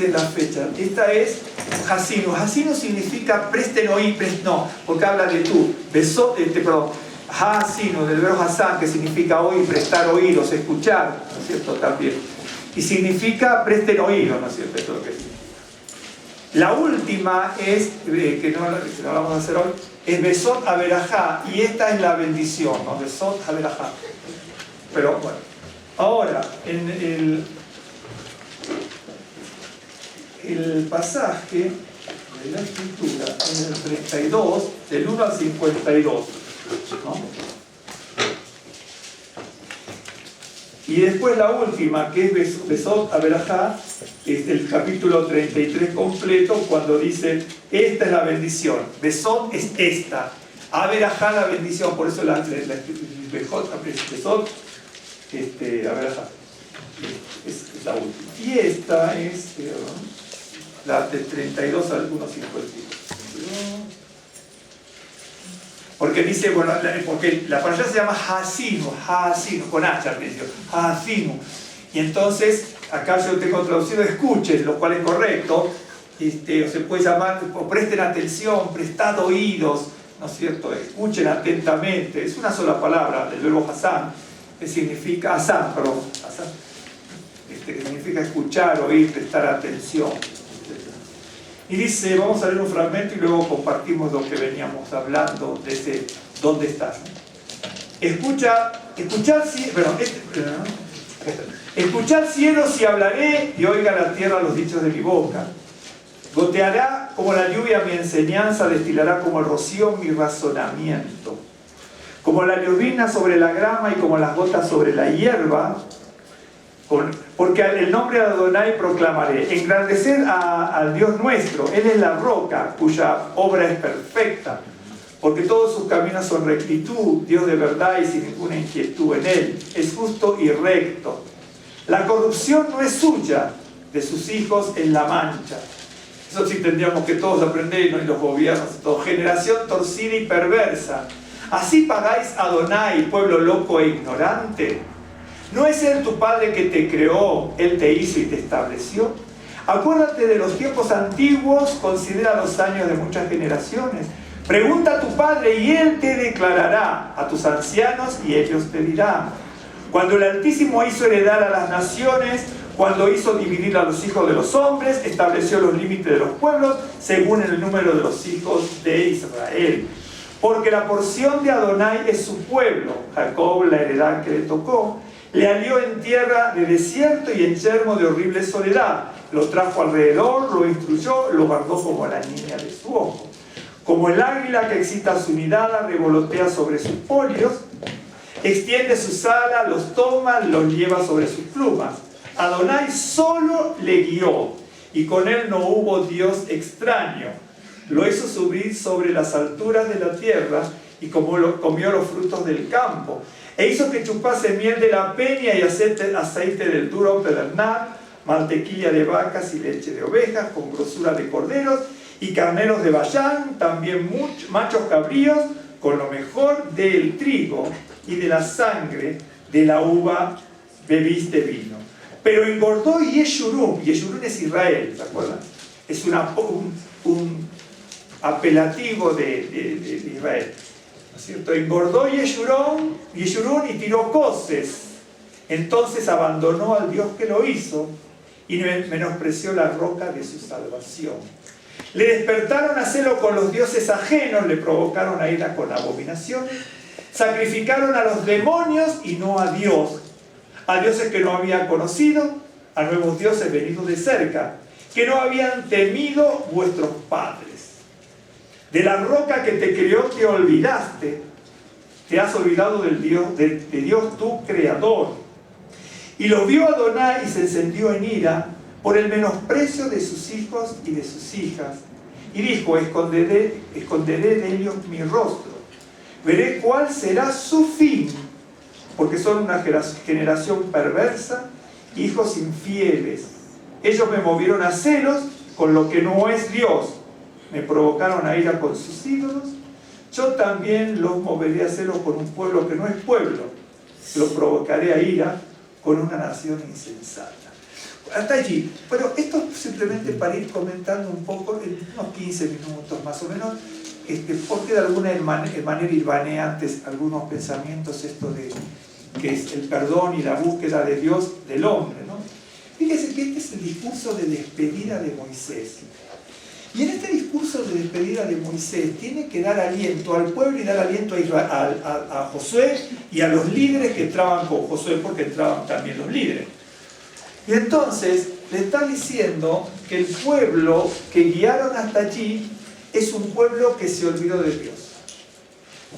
decir en la fecha. Esta es Hasinu. Hasinu significa presten oír, no, porque habla de tú. Hasinu, del verbo Hasan, que significa oír, prestar oídos, escuchar, ¿no es cierto? También. Y significa presten oídos, ¿no es cierto? Esto es lo que significa. La última es, que no la vamos a hacer hoy, es Besot Averajá, y esta es la bendición, ¿no? Besot Averajá. Pero bueno, ahora, en el pasaje de la escritura, en el 32, del 1 al 52, ¿no? Y después la última, que es Besot Averajá, es el capítulo 33 completo, cuando dice, esta es la bendición, Besot es esta, Averajá la bendición, por eso Besot Averajá es la última. Y esta es la del 32 al 1.52. Porque dice, bueno, porque la parashá se llama Hasinu, con H al principio, Hasinu. Y entonces, acá yo tengo traducido escuchen, lo cual es correcto, o se puede llamar, o presten atención, prestad oídos, ¿no es cierto? Escuchen atentamente, es una sola palabra, del verbo Hasan, que significa, que significa escuchar, oír, prestar atención. Y dice, vamos a leer un fragmento y luego compartimos lo que veníamos hablando de ese ¿dónde estás? Escuchad cielos y hablaré, y oiga la tierra los dichos de mi boca. Goteará como la lluvia mi enseñanza, destilará como el rocío mi razonamiento. Como la llovizna sobre la grama y como las gotas sobre la hierba, porque el nombre de Adonai proclamaré. Engrandecer al Dios nuestro, Él es la roca cuya obra es perfecta, porque todos sus caminos son rectitud, Dios de verdad y sin ninguna inquietud en Él, es justo y recto. La corrupción no es suya, de sus hijos en la mancha. Eso sí tendríamos que todos aprender, ¿no? Y los gobiernos, todo. Generación torcida y perversa. ¿Así pagáis a Adonai, pueblo loco e ignorante? ¿No es Él tu Padre que te creó, Él te hizo y te estableció? Acuérdate de los tiempos antiguos, considera los años de muchas generaciones. Pregunta a tu Padre y Él te declarará, a tus ancianos y ellos te dirán. Cuando el Altísimo hizo heredar a las naciones, cuando hizo dividir a los hijos de los hombres, estableció los límites de los pueblos según el número de los hijos de Israel. Porque la porción de Adonai es su pueblo, Jacob la heredad que le tocó. Le alió en tierra de desierto y en yermo de horrible soledad. Lo trajo alrededor, lo instruyó, lo guardó como la niña de su ojo. Como el águila que excita su mirada, revolotea sobre sus polios, extiende sus alas, los toma, los lleva sobre sus plumas. Adonai solo le guió, y con él no hubo Dios extraño. Lo hizo subir sobre las alturas de la tierra, y comió los frutos del campo. E hizo que chupase miel de la peña y aceite del duro pedernal, mantequilla de vacas y leche de ovejas, con grosura de corderos y carneros de Bayán, también machos cabríos, con lo mejor del trigo y de la sangre de la uva bebiste vino. Pero engordó Yeshurun es Israel, ¿se acuerdan? Es un apelativo de Israel. ¿No es cierto? Engordó Yeshurun y tiró coces. Entonces abandonó al Dios que lo hizo y menospreció la roca de su salvación. Le despertaron a celo con los dioses ajenos, le provocaron a ira con abominaciones, sacrificaron a los demonios y no a Dios, a dioses que no habían conocido, a nuevos dioses venidos de cerca, que no habían temido vuestros padres. De la roca que te creó te olvidaste, te has olvidado de Dios tu creador. Y lo vio Adonai y se encendió en ira por el menosprecio de sus hijos y de sus hijas. Y dijo, esconderé de ellos mi rostro, veré cuál será su fin, porque son una generación perversa, hijos infieles. Ellos me movieron a celos con lo que no es Dios. Me provocaron a ira con sus ídolos. Yo también los moveré a celos con un pueblo que no es pueblo. Los provocaré a ira con una nación insensata. Hasta allí. Pero esto simplemente para ir comentando un poco, en unos 15 minutos más o menos, porque de alguna manera hilvané antes algunos pensamientos, esto de que es el perdón y la búsqueda de Dios del hombre, ¿no? Fíjense que este es el discurso de despedida de Moisés. Y en este discurso de despedida de Moisés tiene que dar aliento al pueblo y dar aliento a Josué y a los líderes que entraban con Josué, porque entraban también los líderes. Y entonces le está diciendo que el pueblo que guiaron hasta allí es un pueblo que se olvidó de Dios.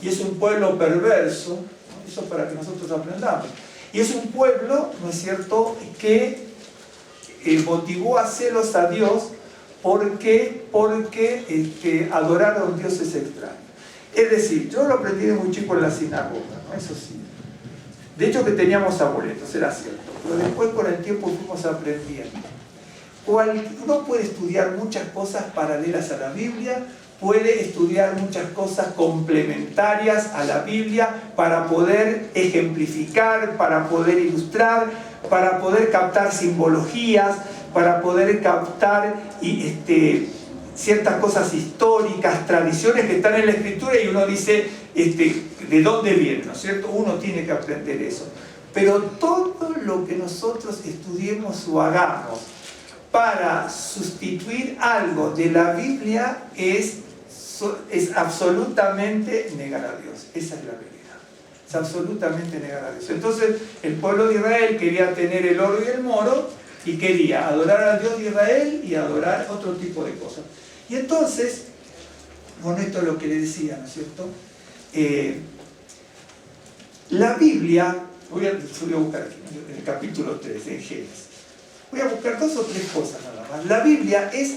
Y es un pueblo perverso, ¿no? Eso para que nosotros aprendamos. Y es un pueblo, ¿no es cierto?, que motivó a celos a Dios porque adoraron dioses extraños. Es decir, yo lo aprendí de muy chico en la sinagoga, ¿no? Eso sí. De hecho que teníamos abuelos, era cierto. Pero después con el tiempo fuimos aprendiendo. Uno puede estudiar muchas cosas paralelas a la Biblia, puede estudiar muchas cosas complementarias a la Biblia para poder ejemplificar, para poder ilustrar, para poder captar simbologías, para poder captar ciertas cosas históricas, tradiciones que están en la Escritura y uno dice de dónde viene, ¿no es cierto? Uno tiene que aprender eso. Pero todo lo que nosotros estudiemos o hagamos para sustituir algo de la Biblia es absolutamente negar a Dios. Esa es la realidad. Es absolutamente negar a Dios. Entonces, el pueblo de Israel quería tener el oro y el moro y quería adorar al Dios de Israel y adorar otro tipo de cosas. Y entonces, bueno, esto es lo que le decía, ¿no es cierto? La Biblia, voy a buscar aquí, en el capítulo 3 de Génesis. Voy a buscar 2 o 3 cosas nada más. La Biblia es,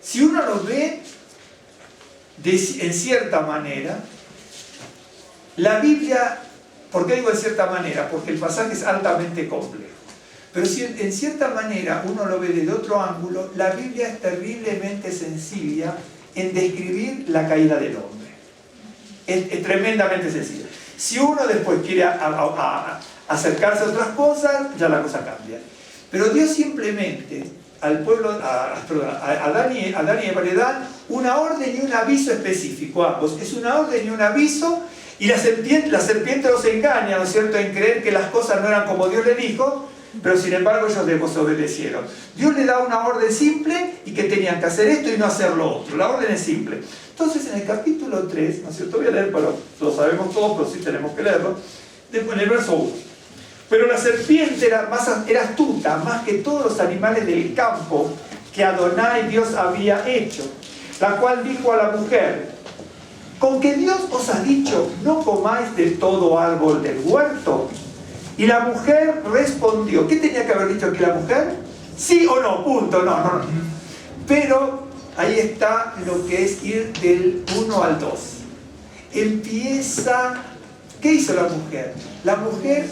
si uno lo ve en cierta manera, la Biblia, ¿por qué digo en cierta manera? Porque el pasaje es altamente complejo. Pero si en cierta manera uno lo ve desde otro ángulo, la Biblia es terriblemente sencilla en describir la caída del hombre. Es tremendamente sencilla. Si uno después quiere acercarse a otras cosas, ya la cosa cambia. Pero Dios simplemente al pueblo, a Adán y Eva le dan una orden y un aviso específico, ambos. Es una orden y un aviso, y la serpiente los engaña, ¿no es cierto?, en creer que las cosas no eran como Dios le dijo, pero sin embargo ellos desobedecieron. Dios le da una orden simple y que tenían que hacer esto y no hacer lo otro. La orden es simple. Entonces en el capítulo 3, ¿no es cierto?, voy a leer, pero lo sabemos todos, pero sí tenemos que leerlo, en el verso 1. Pero la serpiente era astuta, más que todos los animales del campo que Adonai Dios había hecho, la cual dijo a la mujer: ¿con que Dios os ha dicho, no comáis de todo árbol del huerto? Y la mujer respondió. ¿Qué tenía que haber dicho aquí la mujer? ¿Sí o no? Punto. No. Pero ahí está lo que es ir del 1 al 2. Empieza... ¿Qué hizo la mujer? La mujer,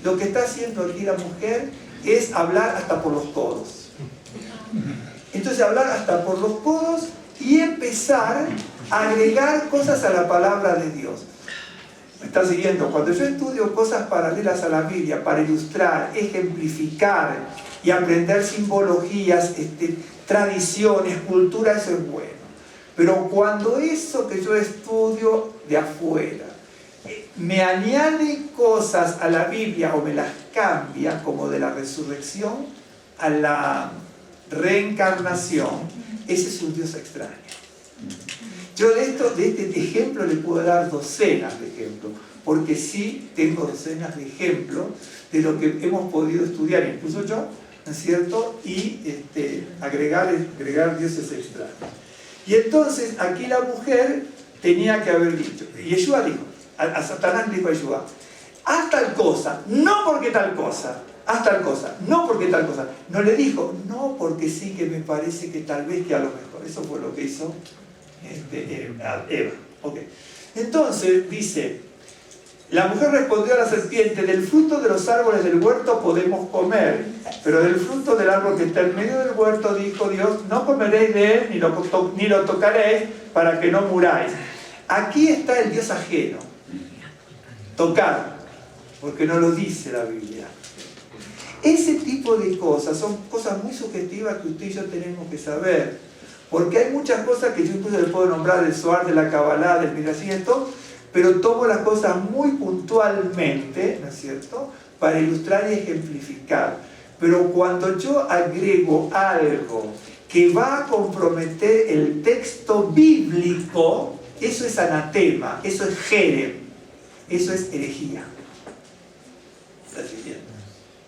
lo que está haciendo aquí la mujer es hablar hasta por los codos. Entonces hablar hasta por los codos y empezar a agregar cosas a la palabra de Dios. ¿Me está siguiendo? Cuando yo estudio cosas paralelas a la Biblia para ilustrar, ejemplificar y aprender simbologías, tradiciones, cultura, eso es bueno. Pero cuando eso que yo estudio de afuera me añade cosas a la Biblia o me las cambia, como de la resurrección a la reencarnación, ese es un Dios extraño. Yo de este ejemplo le puedo dar docenas de ejemplos, porque sí tengo docenas de ejemplos de lo que hemos podido estudiar, incluso yo, ¿no es cierto? Y agregar dioses extraños. Y entonces aquí la mujer tenía que haber dicho, y Yeshua dijo, a Satanás le dijo a Yeshua: haz tal cosa, no porque tal cosa, haz tal cosa, no porque tal cosa. No le dijo, no porque sí que me parece que tal vez que a lo mejor. Eso fue lo que hizo Eva. Okay. Entonces dice, la mujer respondió a la serpiente: del fruto de los árboles del huerto podemos comer, pero del fruto del árbol que está en medio del huerto, dijo Dios, no comeréis de él ni lo tocaréis para que no muráis. Aquí está el Dios ajeno, tocar, porque no lo dice la Biblia. Ese tipo de cosas son cosas muy subjetivas que usted y yo tenemos que saber. Porque hay muchas cosas que yo incluso le puedo nombrar del Zohar, de la Kabbalah, del Midrashim, pero tomo las cosas muy puntualmente, ¿no es cierto?, para ilustrar y ejemplificar. Pero cuando yo agrego algo que va a comprometer el texto bíblico, eso es anatema, eso es jerem, eso es herejía. ¿Estás siguiendo?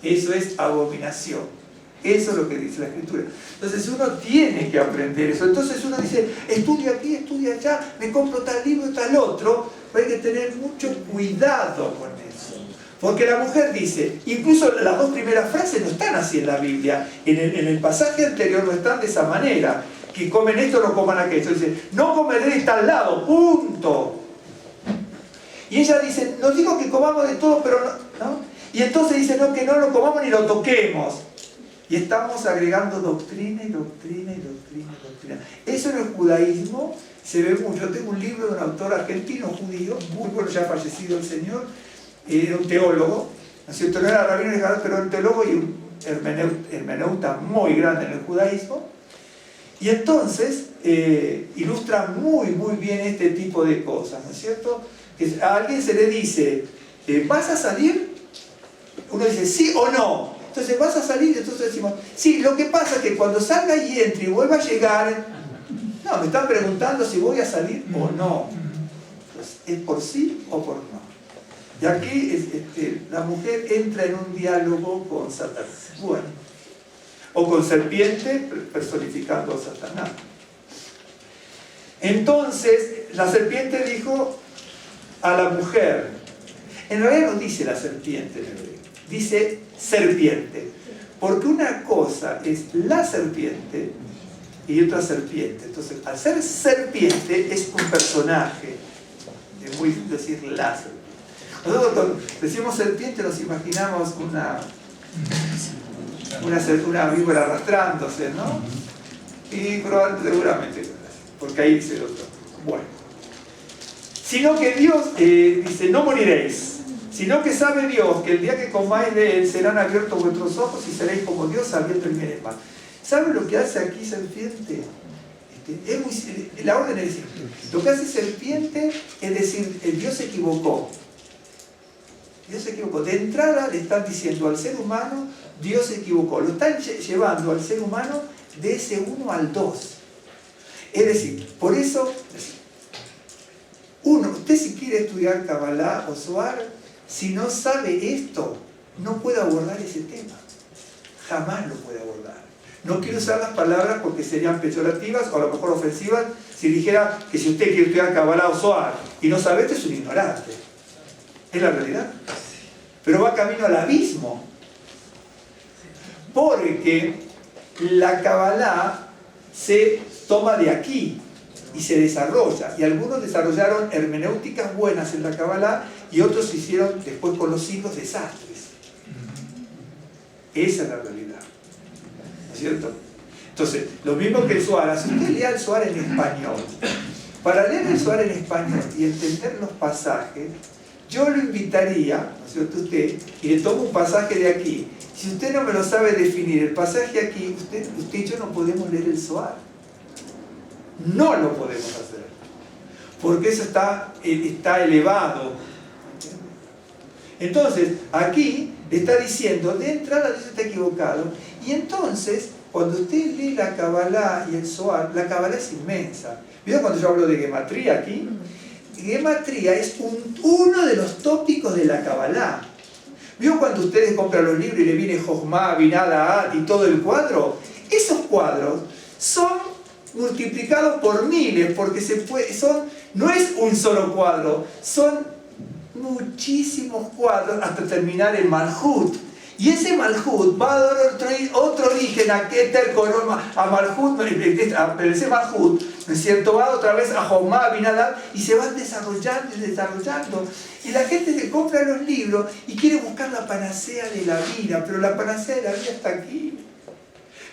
Eso es abominación. Eso es lo que dice la Escritura. Entonces uno tiene que aprender eso. Entonces uno dice, estudia aquí, estudia allá, me compro tal libro, tal otro. Pero hay que tener mucho cuidado con eso. Porque la mujer dice, incluso las dos primeras frases no están así en la Biblia. En el pasaje anterior no están de esa manera. Que comen esto, no coman aquello. Dice, no comeré de tal lado, punto. Y ella dice, no digo que comamos de todo, pero no. Y entonces dice, no, que no lo comamos ni lo toquemos. Y estamos agregando doctrina y doctrina y doctrina y doctrina. Eso en el judaísmo se ve mucho. Yo tengo un libro de un autor argentino, judío, muy bueno, ya fallecido el señor, era un teólogo, ¿no es cierto? No era rabino, pero era un teólogo y un hermeneuta muy grande en el judaísmo. Y entonces ilustra muy, muy bien este tipo de cosas, ¿no es cierto? Que a alguien se le dice, ¿vas a salir? Uno dice, ¿sí o no? Entonces, ¿vas a salir? Entonces decimos, sí, lo que pasa es que cuando salga y entre y vuelva a llegar, no, me están preguntando si voy a salir o no. Entonces, ¿es por sí o por no? Y aquí la mujer entra en un diálogo con Satanás. Bueno, o con serpiente, personificando a Satanás. Entonces, la serpiente dijo a la mujer, en realidad no dice la serpiente en hebreo, dice serpiente, porque una cosa es la serpiente y otra serpiente. Entonces, al ser serpiente es un personaje, es muy difícil decir la serpiente. Nosotros cuando decimos serpiente nos imaginamos una víbora arrastrándose, ¿no? Y probablemente, seguramente, porque ahí dice el otro. Bueno, sino que Dios dice, no moriréis, sino que sabe Dios que el día que comáis de él serán abiertos vuestros ojos y seréis como Dios sabiendo el bien y el mal. ¿Saben lo que hace aquí serpiente? La orden es simple. Lo que hace serpiente es decir, Dios se equivocó. Dios se equivocó. De entrada le están diciendo al ser humano, Dios se equivocó. Lo están llevando al ser humano de ese 1 al 2. Es decir, por eso, usted si quiere estudiar Kabbalah o Zohar, si no sabe esto, no puede abordar ese tema. Jamás lo puede abordar. No quiero usar las palabras porque serían peyorativas o a lo mejor ofensivas si dijera que si usted quiere estudiar Kabbalah o Zohar y no sabe esto, es un ignorante. Es la realidad. Pero va camino al abismo. Porque la Kabbalah se toma de aquí y se desarrolla. Y algunos desarrollaron hermenéuticas buenas en la Kabbalah y otros hicieron después con los siglos desastres. Esa es la realidad. ¿No es cierto? Entonces, lo mismo que el Zohar. Si usted lea el Zohar en español, para leer el Zohar en español y entender los pasajes, yo lo invitaría, ¿no es cierto?, usted, y le tomo un pasaje de aquí. Si usted no me lo sabe definir, el pasaje aquí, usted y yo no podemos leer el Zohar. No lo podemos hacer. Porque eso está elevado. Entonces, aquí está diciendo, de entrada Dios está equivocado. Y entonces, cuando usted lee la Kabbalah y el Zohar, la Kabbalah es inmensa. ¿Vieron cuando yo hablo de gematría aquí? Gematría es uno de los tópicos de la Kabbalah. ¿Vio cuando ustedes compran los libros y le viene Jochma, Binah, Da'at y todo el cuadro? Esos cuadros son multiplicados por miles, porque no es un solo cuadro, son muchísimos cuadros hasta terminar en Malhut. Y ese Malhut va a dar otro origen a Keter, a Malhut, pero ese Malhut, ¿no es cierto?, va otra vez a Jochma, Binah, Da'at, y se van desarrollando y desarrollando. Y la gente se compra los libros y quiere buscar la panacea de la vida, pero la panacea de la vida está aquí.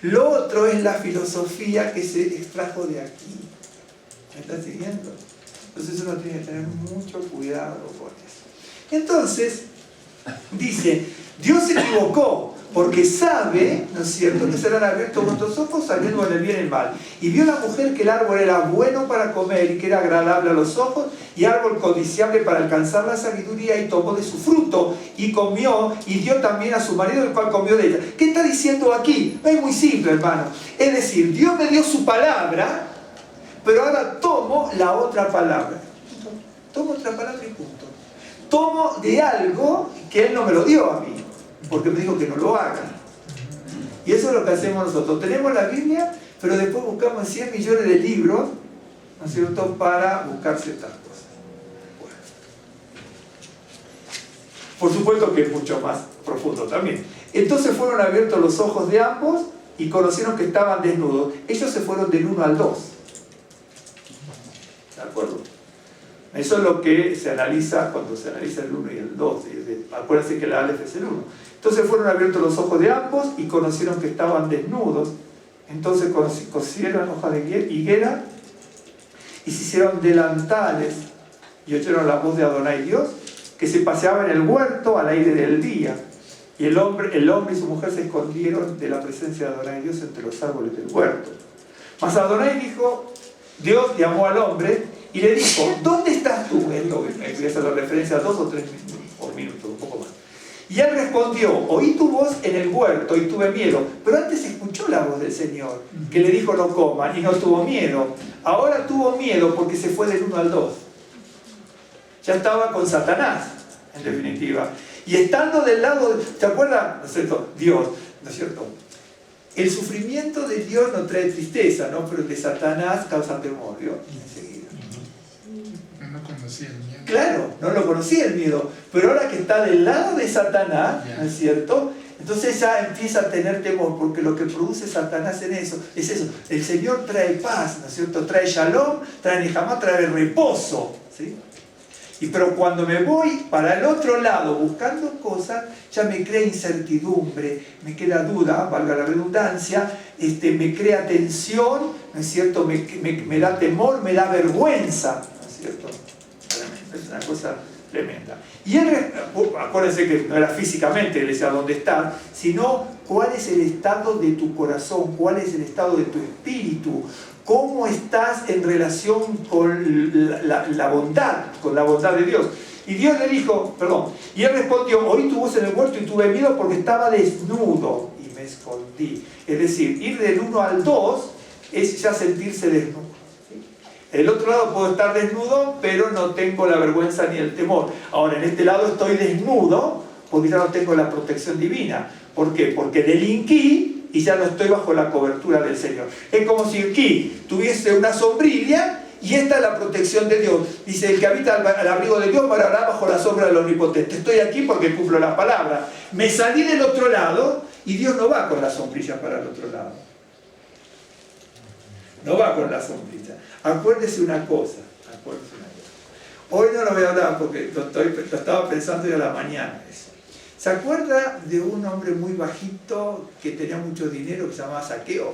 Lo otro es la filosofía que se extrajo de aquí. ¿Me están siguiendo? Entonces uno tiene que tener mucho cuidado con eso. Entonces, dice, Dios se equivocó, porque sabe, ¿no es cierto?, que serán abiertos vuestros ojos sabiendo en el bien y el mal. Y vio la mujer que el árbol era bueno para comer y que era agradable a los ojos y árbol codiciable para alcanzar la sabiduría, y tomó de su fruto y comió y dio también a su marido, el cual comió de ella. ¿Qué está diciendo aquí? Es muy simple, hermano. Es decir, Dios me dio su palabra, pero ahora tomo la otra palabra. Tomo otra palabra y punto. Tomo de algo que Él no me lo dio a mí, porque me dijo que no lo haga. Y eso es lo que hacemos nosotros. Tenemos la Biblia, pero después buscamos 100 millones de libros, ¿no es cierto?, para buscar ciertas cosas. Bueno. Por supuesto que es mucho más profundo también. Entonces fueron abiertos los ojos de ambos y conocieron que estaban desnudos. Ellos se fueron del 1 al 2. ¿De acuerdo? Eso es lo que se analiza cuando se analiza el 1 y el 2. Acuérdense que la Aleph es el 1. Entonces fueron abiertos los ojos de ambos y conocieron que estaban desnudos. Entonces cosieron hojas de higuera y se hicieron delantales y oyeron la voz de Adonai Dios, que se paseaba en el huerto al aire del día. Y el hombre y su mujer se escondieron de la presencia de Adonai Dios entre los árboles del huerto. Mas Adonai dijo, Dios llamó al hombre y le dijo, ¿dónde estás tú? Esto me voy a hacer la referencia a 2 o 3 minutos, un poco más. Y él respondió, oí tu voz en el huerto y tuve miedo. Pero antes escuchó la voz del Señor, que le dijo no coman, y no tuvo miedo. Ahora tuvo miedo porque se fue del 1 al 2. Ya estaba con Satanás, en definitiva. Y estando del lado, ¿te acuerdas? ¿No es cierto? Dios, ¿no es cierto? El sufrimiento de Dios no trae tristeza, ¿no? Pero el de Satanás causa temor, ¿no? Enseguida. No conocía el miedo. Claro, no lo conocía el miedo. Pero ahora que está del lado de Satanás, ¿no es cierto?, entonces ya empieza a tener temor, porque lo que produce Satanás en eso es eso. El Señor trae paz, ¿no es cierto? Trae shalom, trae nehemá, trae reposo, ¿sí? Pero cuando me voy para el otro lado buscando cosas, ya me crea incertidumbre, me crea duda, valga la redundancia, me crea tensión, ¿no es cierto? Me da temor, me da vergüenza, ¿no es cierto? Es una cosa tremenda. Y él, acuérdense que no era físicamente, él decía dónde está, sino cuál es el estado de tu corazón, cuál es el estado de tu espíritu, cómo estás en relación con la bondad de Dios. Y Dios le dijo, y él respondió, oí tu voz en el huerto y tuve miedo porque estaba desnudo y me escondí. Es decir, ir del 1 al 2 es ya sentirse desnudo. El otro lado puedo estar desnudo, pero no tengo la vergüenza ni el temor. Ahora, en este lado estoy desnudo porque ya no tengo la protección divina. ¿Por qué? Porque delinquí y ya no estoy bajo la cobertura del Señor. Es como si aquí tuviese una sombrilla y esta es la protección de Dios. Dice, el que habita al abrigo de Dios morará bajo la sombra del Omnipotente. Estoy aquí porque cumplo la palabra. Me salí del otro lado y Dios no va con la sombrilla para el otro lado. No va con la sombrilla. Acuérdese una cosa. Hoy no lo voy a hablar porque lo estaba pensando yo a la mañana eso. ¿Se acuerda de un hombre muy bajito que tenía mucho dinero que se llamaba Zaqueo?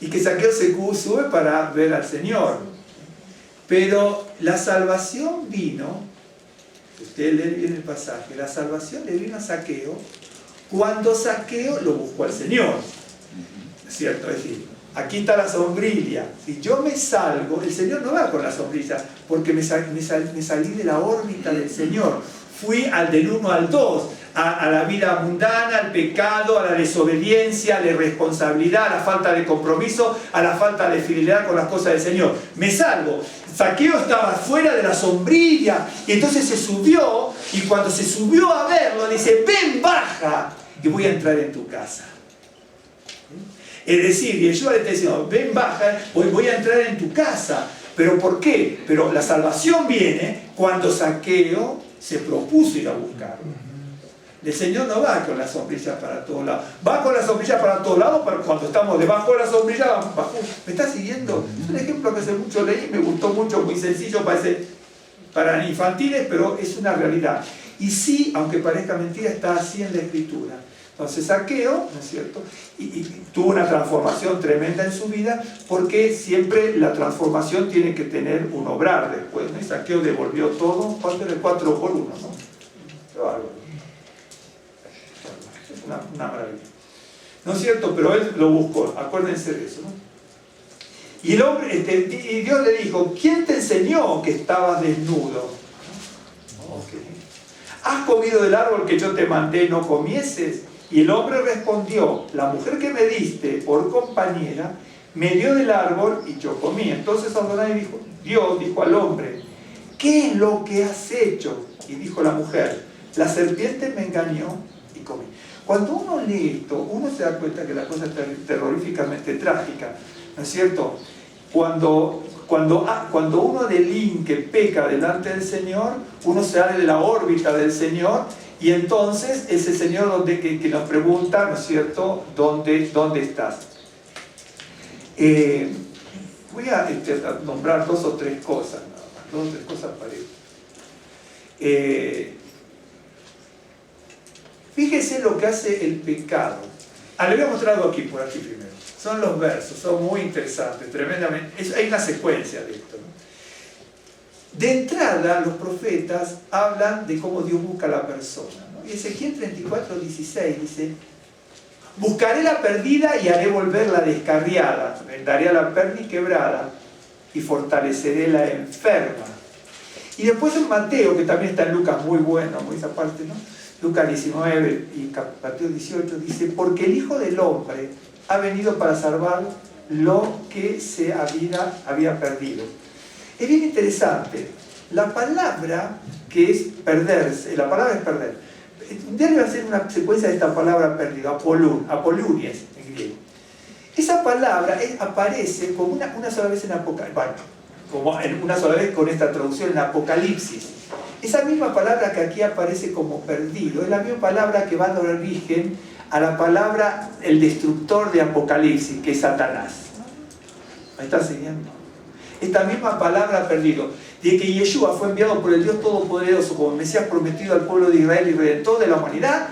Y que Zaqueo se sube para ver al Señor. Pero la salvación vino, usted lee bien el pasaje, la salvación le vino a Zaqueo cuando Zaqueo lo buscó al Señor. ¿Es cierto? Es decir, aquí está la sombrilla. Si yo me salgo, el Señor no va con la sombrilla, porque me salí de la órbita del Señor. Fui al del 1 al 2, a la vida mundana, al pecado, a la desobediencia, a la irresponsabilidad, a la falta de compromiso, a la falta de fidelidad con las cosas del Señor. Me salgo. Zaqueo estaba fuera de la sombrilla y entonces se subió, y cuando se subió a verlo, dice, ven, baja y voy a entrar en tu casa. Es decir, Yeshua le está diciendo, ven, baja, voy a entrar en tu casa. ¿Pero por qué? Pero la salvación viene cuando Zaqueo se propuso ir a buscarlo. El Señor no va con la sombrilla para todos lados. Va con la sombrilla para todos lados, pero cuando estamos debajo de la sombrilla, bajo. ¿Me está siguiendo? Es un ejemplo que hace mucho leí, me gustó mucho, muy sencillo, parece para infantiles, pero es una realidad. Y sí, aunque parezca mentira, está así en la Escritura. Entonces Zaqueo, ¿no es cierto?, y tuvo una transformación tremenda en su vida, porque siempre la transformación tiene que tener un obrar después, ¿no? Y Zaqueo devolvió todo. ¿Cuánto era? 4 por 1, ¿no? una maravilla. ¿No es cierto? Pero él lo buscó, acuérdense de eso, ¿no? Y el hombre, y Dios le dijo, ¿quién te enseñó que estabas desnudo? Okay. ¿Has comido del árbol que yo te mandé no comieses? Y el hombre respondió, la mujer que me diste por compañera me dio del árbol y yo comí. Entonces Dios dijo al hombre, ¿qué es lo que has hecho? Y dijo la mujer, la serpiente me engañó y comí. Cuando uno lee esto, uno se da cuenta que la cosa es terroríficamente trágica, ¿no es cierto? Cuando uno delinque, peca delante del Señor, uno se sale de la órbita del Señor, y entonces es el Señor que nos pregunta, ¿no es cierto?, ¿dónde estás? Voy a nombrar dos o tres cosas, nada más, 2 o 3 cosas para él. Fíjese lo que hace el pecado. Le voy a mostrar algo por aquí primero. Son los versos, son muy interesantes, tremendamente. Hay una secuencia de esto, ¿no? De entrada, los profetas hablan de cómo Dios busca a la persona, ¿no? Y Ezequiel 34:16 dice, buscaré la perdida y haré volver la descarriada, vendaré a la perniquebrada y fortaleceré la enferma. Y después en Mateo, que también está en Lucas, muy bueno, muy esa parte, ¿no? Lucas 19 y Mateo 18 dice, porque el Hijo del Hombre ha venido para salvar lo que se había perdido. Es bien interesante. La palabra que es perderse, la palabra es perder. Un día le voy a hacer una secuencia de esta palabra perdido, apolunies en griego. Esa palabra aparece como una sola vez en Apocalipsis, bueno, como una sola vez con esta traducción en Apocalipsis. Esa misma palabra que aquí aparece como perdido es la misma palabra que va a dar origen a la palabra el destructor de Apocalipsis, que es Satanás. ¿Me está siguiendo? Esta misma palabra perdido, de que Yeshua fue enviado por el Dios Todopoderoso como Mesías prometido al pueblo de Israel y Redentor de la humanidad,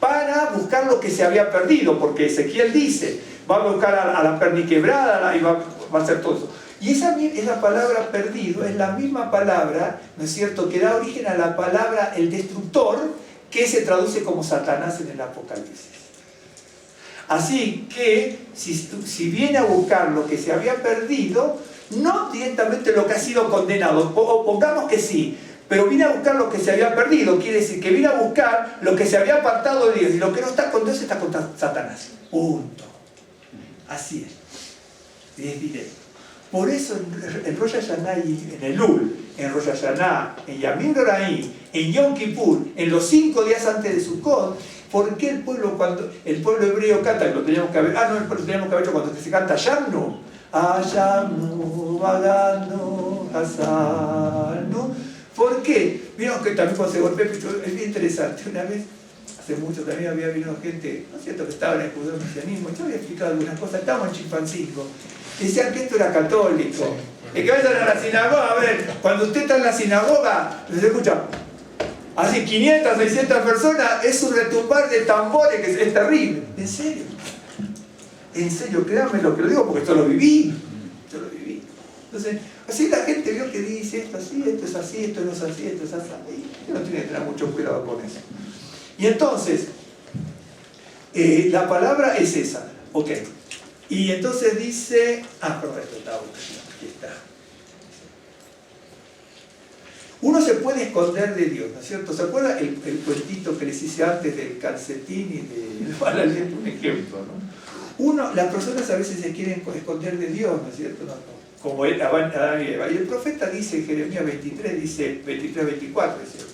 para buscar lo que se había perdido, porque Ezequiel dice, va a buscar a la perniquebrada y va a hacer todo eso. Y esa palabra perdido es la misma palabra, ¿no es cierto?, que da origen a la palabra el destructor, que se traduce como Satanás en el Apocalipsis. Así que, si viene a buscar lo que se había perdido, no directamente lo que ha sido condenado, o pongamos que sí, pero viene a buscar lo que se había perdido, quiere decir que viene a buscar lo que se había apartado de Dios, y lo que no está con Dios está con Satanás. Punto. Así es. Es directo. Por eso en Rosh Hashanah y en Elul, en Rosh Hashanah, en Yamim Noraim, en Yom Kippur, en los 5 días antes de Sukkot, ¿por qué cuando el pueblo hebreo canta, lo teníamos que haber, lo teníamos que haber hecho cuando se canta Yamnu, Ayamnu, Baganu, Hasanu? ¿Por qué? Vieron que también cuando se golpea, es bien interesante. Una vez, hace mucho también había venido gente, ¿no es cierto?, que estaba en el judeocristianismo, yo había explicado algunas cosas, estábamos en Chilpancingo, decían que esto era católico. Sí. Y que vayan a la sinagoga, a ver, cuando usted está en la sinagoga, les escucha, así 500, 600 personas, es un retumbar de tambores que es terrible. ¿En serio? En serio, créanme lo que lo digo, porque esto lo viví. Yo lo viví. Entonces, así la gente vio que dice esto así, esto es así, esto no es así, esto es así. Y uno tiene que tener mucho cuidado con eso. Y entonces, la palabra es esa. Ok. Y entonces dice, perdón, esto está aquí está. Uno se puede esconder de Dios, ¿no es cierto? ¿Se acuerda el cuentito que les hice antes del calcetín y de para un ejemplo, ¿no? Las personas a veces se quieren esconder de Dios, ¿no es cierto? Como Adán y Eva. Y el profeta dice, Jeremías 23, dice, 23-24, dice,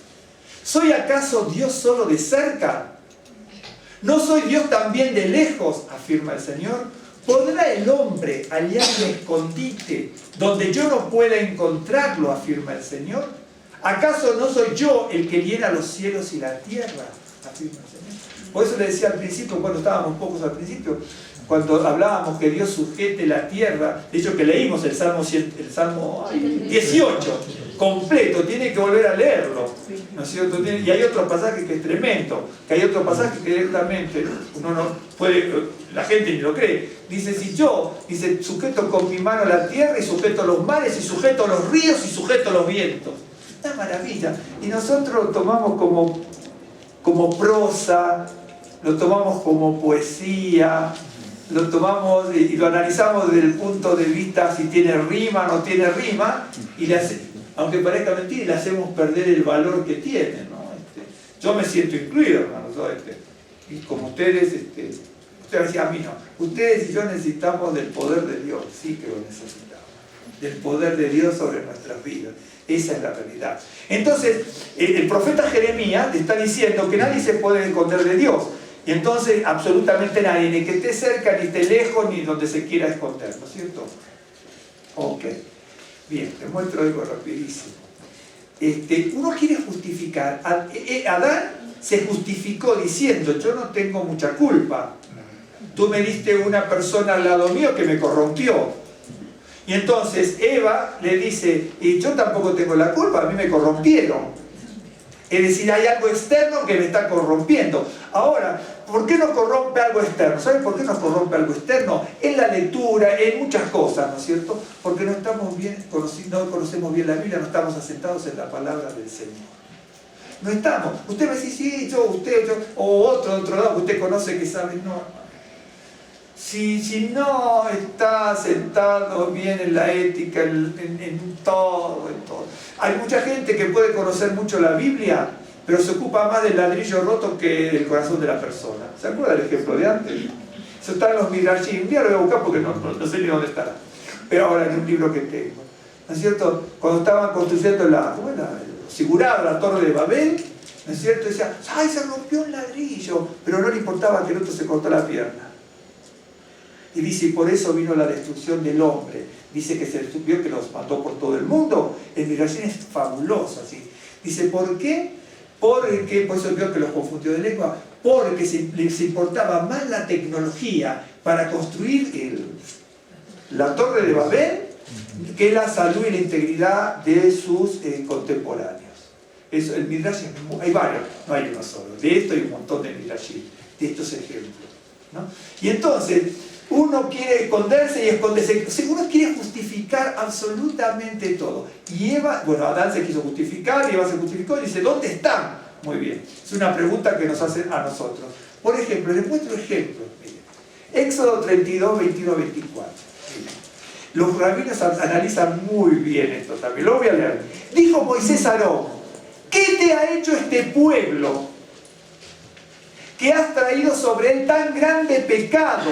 ¿soy acaso Dios solo de cerca? ¿No soy Dios también de lejos? Afirma el Señor. ¿Podrá el hombre hallar un escondite donde yo no pueda encontrarlo? Afirma el Señor. ¿Acaso no soy yo el que llena los cielos y la tierra? Afirma el Señor. Por eso le decía al principio, cuando estábamos pocos al principio, cuando hablábamos que Dios sujete la tierra, de hecho que leímos el Salmo 18 completo, tiene que volver a leerlo, ¿no es cierto? Y hay otro pasaje que es tremendo, que hay otro pasaje que directamente uno no puede, la gente ni lo cree, dice, si yo, dice, sujeto con mi mano la tierra y sujeto los mares y sujeto los ríos y sujeto los vientos. Una maravilla. Y nosotros lo tomamos como prosa, lo tomamos como poesía, lo tomamos y lo analizamos desde el punto de vista si tiene rima o no tiene rima, y aunque parezca mentira, le hacemos perder el valor que tiene, ¿no? Yo me siento incluido, hermano, y como ustedes, ustedes decían a mí no, ustedes y yo necesitamos del poder de Dios, sí que lo necesitamos, del poder de Dios sobre nuestras vidas. Esa es la realidad. Entonces, el profeta Jeremías te está diciendo que nadie se puede esconder de Dios. Y entonces, absolutamente nadie, ni que esté cerca, ni esté lejos, ni donde se quiera esconder, ¿no es cierto? Ok. Bien, te muestro algo rapidísimo. Uno quiere justificar. Adán se justificó diciendo, yo no tengo mucha culpa. Tú me diste una persona al lado mío que me corrompió. Y entonces Eva le dice, y yo tampoco tengo la culpa, a mí me corrompieron. Es decir, hay algo externo que me está corrompiendo. Ahora, ¿por qué nos corrompe algo externo? ¿Saben por qué nos corrompe algo externo? En la lectura, en muchas cosas, ¿no es cierto? Porque no estamos bien, no conocemos bien la Biblia, no estamos asentados en la palabra del Señor. No estamos. Usted me dice, sí, yo, o otro de otro lado que usted conoce que sabe, no. Si no está sentado bien en la ética, en todo. Hay mucha gente que puede conocer mucho la Biblia, pero se ocupa más del ladrillo roto que del corazón de la persona. ¿Se acuerda del ejemplo de antes? Eso está en los Midrashim. Un día lo voy a buscar porque no sé ni dónde estará. Pero ahora en un libro que tengo. ¿No es cierto? Cuando estaban construyendo la Torre de Babel, ¿no es cierto? Decía, ¡ay, se rompió un ladrillo! Pero no le importaba que el otro se cortó la pierna. Y dice, y por eso vino la destrucción del hombre. Dice que se vio que los mató por todo el mundo. El Midrashim es fabuloso, así. Dice, ¿por qué? Porque, por eso vio que los confundió de lengua, porque les importaba más la tecnología para construir la Torre de Babel que la salud y la integridad de sus contemporáneos. Eso, el Midrashim, hay varios, no hay uno solo. De esto hay un montón de Midrashim, de estos ejemplos, ¿no? Y entonces, uno quiere esconderse y esconderse. Uno quiere justificar absolutamente todo. Y Adán se quiso justificar, y Eva se justificó y dice, ¿dónde están? Muy bien. Es una pregunta que nos hacen a nosotros. Por ejemplo, les muestro ejemplos. Miren. Éxodo 32, 21, 24. Miren. Los rabinos analizan muy bien esto también. Lo voy a leer. Dijo Moisés a Aarón, ¿qué te ha hecho este pueblo que has traído sobre él tan grande pecado?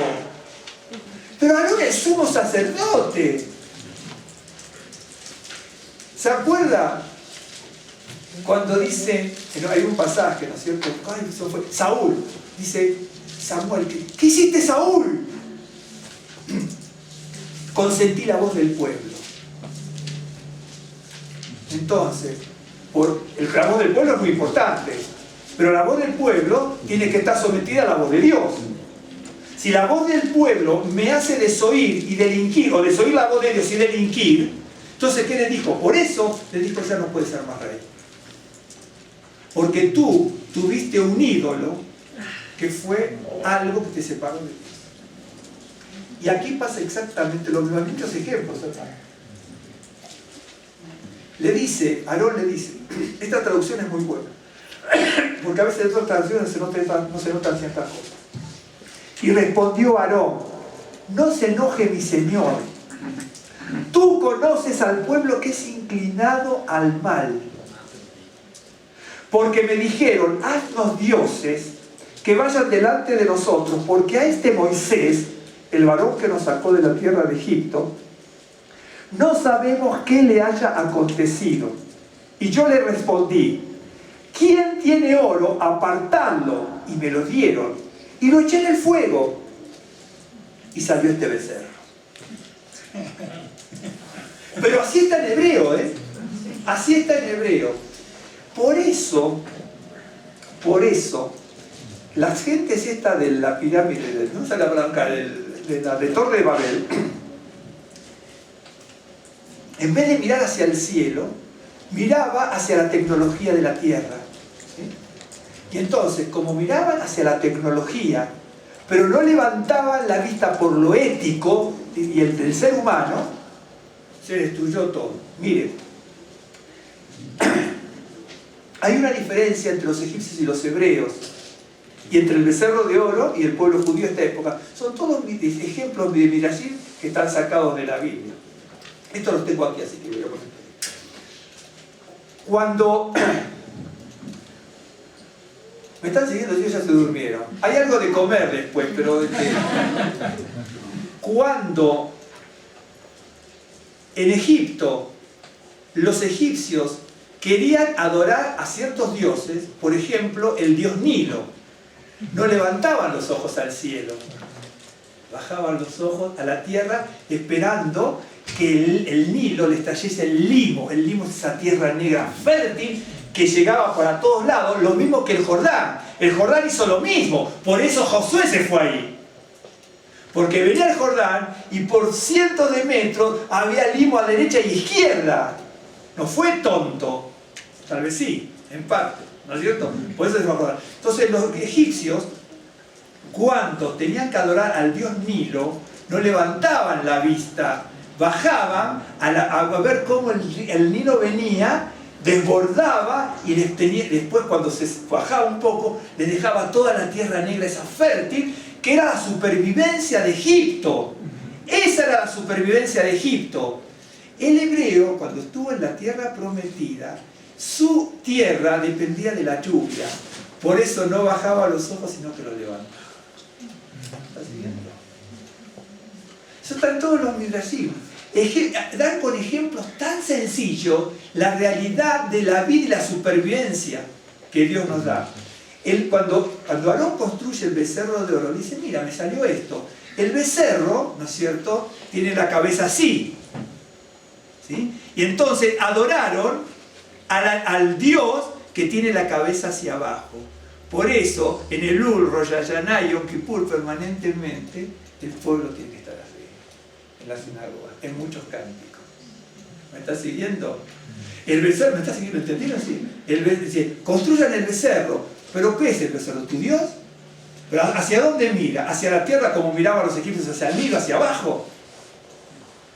Pero Aarón es sumo sacerdote. ¿Se acuerda? Cuando dice, hay un pasaje, ¿no es cierto? Ay, eso fue Saúl. Dice Samuel, ¿qué hiciste, Saúl? Consentí la voz del pueblo. Entonces, la voz del pueblo es muy importante, pero la voz del pueblo tiene que estar sometida a la voz de Dios. Si la voz del pueblo me hace desoír y delinquir, o desoír la voz de Dios y delinquir, entonces ¿qué le dijo? Por eso le dijo, ya no puedes ser más rey. Porque tú tuviste un ídolo que fue algo que te separó de Dios. Y aquí pasa exactamente lo mismo. Hay muchos ejemplos, ¿verdad? Aarón le dice, esta traducción es muy buena, porque a veces en otras traducciones no se notan ciertas cosas. Y respondió Aarón, no se enoje mi señor, tú conoces al pueblo que es inclinado al mal, porque me dijeron, haznos dioses que vayan delante de nosotros, porque a este Moisés, el varón que nos sacó de la tierra de Egipto, no sabemos qué le haya acontecido. Y yo le respondí, ¿quién tiene oro? Apartadlo. Y me lo dieron. Y lo eché en el fuego. Y salió este becerro. Pero así está en hebreo, ¿eh? Así está en hebreo. Por eso, las gentes estas de la pirámide, no sé la blanca, de la de Torre de Babel, en vez de mirar hacia el cielo, miraba hacia la tecnología de la tierra. ¿Sí? Y entonces, como miraban hacia la tecnología, pero no levantaban la vista por lo ético y el del ser humano, se destruyó todo. Miren, hay una diferencia entre los egipcios y los hebreos, y entre el becerro de oro y el pueblo judío de esta época. Son todos ejemplos de Midrashim que están sacados de la Biblia. Esto los tengo aquí, así que voy a poner. Cuando... ¿Me están siguiendo? Ellos ya se durmieron. Hay algo de comer después, pero... Cuando en Egipto los egipcios querían adorar a ciertos dioses, por ejemplo, el dios Nilo, no levantaban los ojos al cielo, bajaban los ojos a la tierra esperando que el Nilo les trayese el limo. El limo es esa tierra negra fértil que llegaba para todos lados, lo mismo que el Jordán. El Jordán hizo lo mismo, por eso Josué se fue ahí. Porque venía el Jordán y por cientos de metros había limo a derecha y izquierda. No fue tonto, tal vez sí, en parte, ¿no es cierto? Por eso se fue a Jordán. Entonces los egipcios, cuando tenían que adorar al dios Nilo, no levantaban la vista, bajaban a ver cómo el Nilo venía, desbordaba y después cuando se bajaba un poco, les dejaba toda la tierra negra esa fértil, que era la supervivencia de Egipto. Esa era la supervivencia de Egipto. El hebreo, cuando estuvo en la tierra prometida, su tierra dependía de la lluvia. Por eso no bajaba los ojos, sino que los levantaba. ¿Estás siguiendo? Eso está en todos los midrashim. Dan con ejemplos tan sencillos la realidad de la vida y la supervivencia que Dios nos da. Cuando Aarón construye el becerro de oro, dice, mira, me salió esto. El becerro, ¿no es cierto?, tiene la cabeza así. ¿Sí? Y entonces adoraron al Dios que tiene la cabeza hacia abajo. Por eso, en el Ul, Rosh Hashanah y Yom Kippur, permanentemente, el pueblo tiene que estar arriba, en la sinagoga, en muchos cánticos. ¿Me estás siguiendo? El becerro, ¿me estás siguiendo? ¿Entendieron? Sí. Dice, construyan el becerro. ¿Pero qué es el becerro? ¿Tu Dios? ¿Pero hacia dónde mira? ¿Hacia la tierra como miraban los egipcios hacia el Nilo, hacia abajo?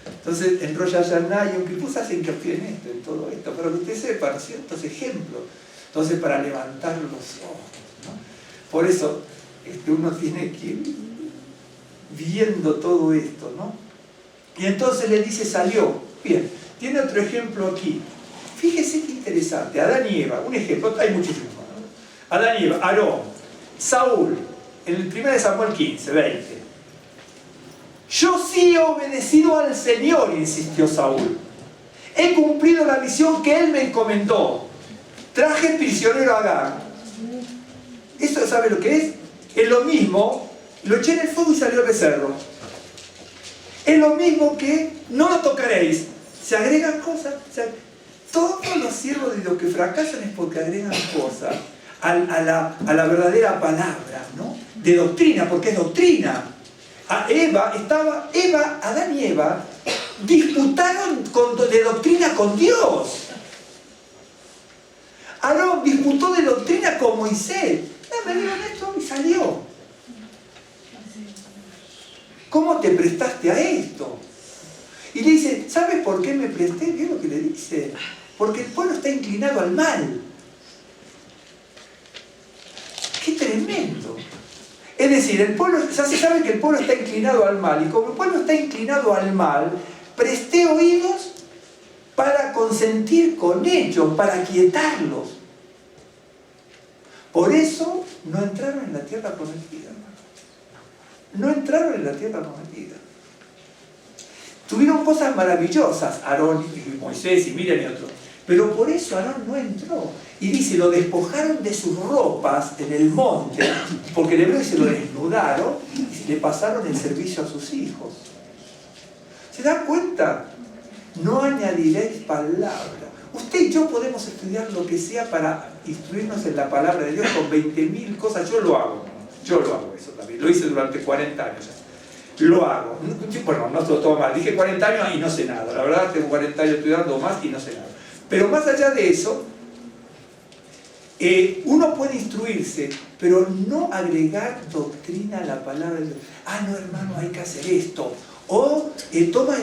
Entonces, en Rosh Hashanah y Yom Kippur se hacen hincapié en esto, en todo esto, pero que usted sepa, ¿no? Ciertos ejemplos. Entonces, para levantar los ojos, ¿no? Por eso, uno tiene que ir viendo todo esto, ¿no? Y entonces le dice, salió. Bien, tiene otro ejemplo aquí. Fíjese qué interesante. Adán y Eva, un ejemplo, hay muchísimos. Adán y Eva, Aarón, Saúl, en el 1 Samuel 15, 20. Yo sí he obedecido al Señor, insistió Saúl. He cumplido la misión que Él me encomendó. Traje prisionero a Agar. ¿Esto sabe lo que es? Es lo mismo, lo eché en el fuego y salió el becerro. Es lo mismo que no lo tocaréis. Se agregan cosas. Todos los siervos de Dios que fracasan es porque agregan cosas a la verdadera palabra, ¿no? De doctrina, porque es doctrina. Adán y Eva disputaron de doctrina con Dios. Aarón disputó de doctrina con Moisés. Me dieron esto y salió. ¿Cómo te prestaste a esto? Y le dice, ¿sabes por qué me presté? ¿Vio lo que le dice? Porque el pueblo está inclinado al mal. ¡Qué tremendo! Es decir, el pueblo, ya se sabe que el pueblo está inclinado al mal, y como el pueblo está inclinado al mal, presté oídos para consentir con ellos, para quietarlos. Por eso no entraron en la tierra prometida. No entraron en la tierra prometida. Tuvieron cosas maravillosas, Aarón y Moisés y Miriam y otros. Pero por eso Aarón no entró. Y dice, lo despojaron de sus ropas en el monte, porque el hebreo se lo desnudaron y le pasaron el servicio a sus hijos. ¿Se dan cuenta? No añadiréis palabra. Usted y yo podemos estudiar lo que sea para instruirnos en la palabra de Dios con 20.000 cosas. Yo lo hago eso también. Lo hice durante 40 años ya. Lo hago. Bueno, no todo mal. Dije 40 años y no sé nada. La verdad, tengo 40 años estudiando más y no sé nada. Pero más allá de eso, uno puede instruirse, pero no agregar doctrina a la palabra de Dios. No, hermano, hay que hacer esto. O toma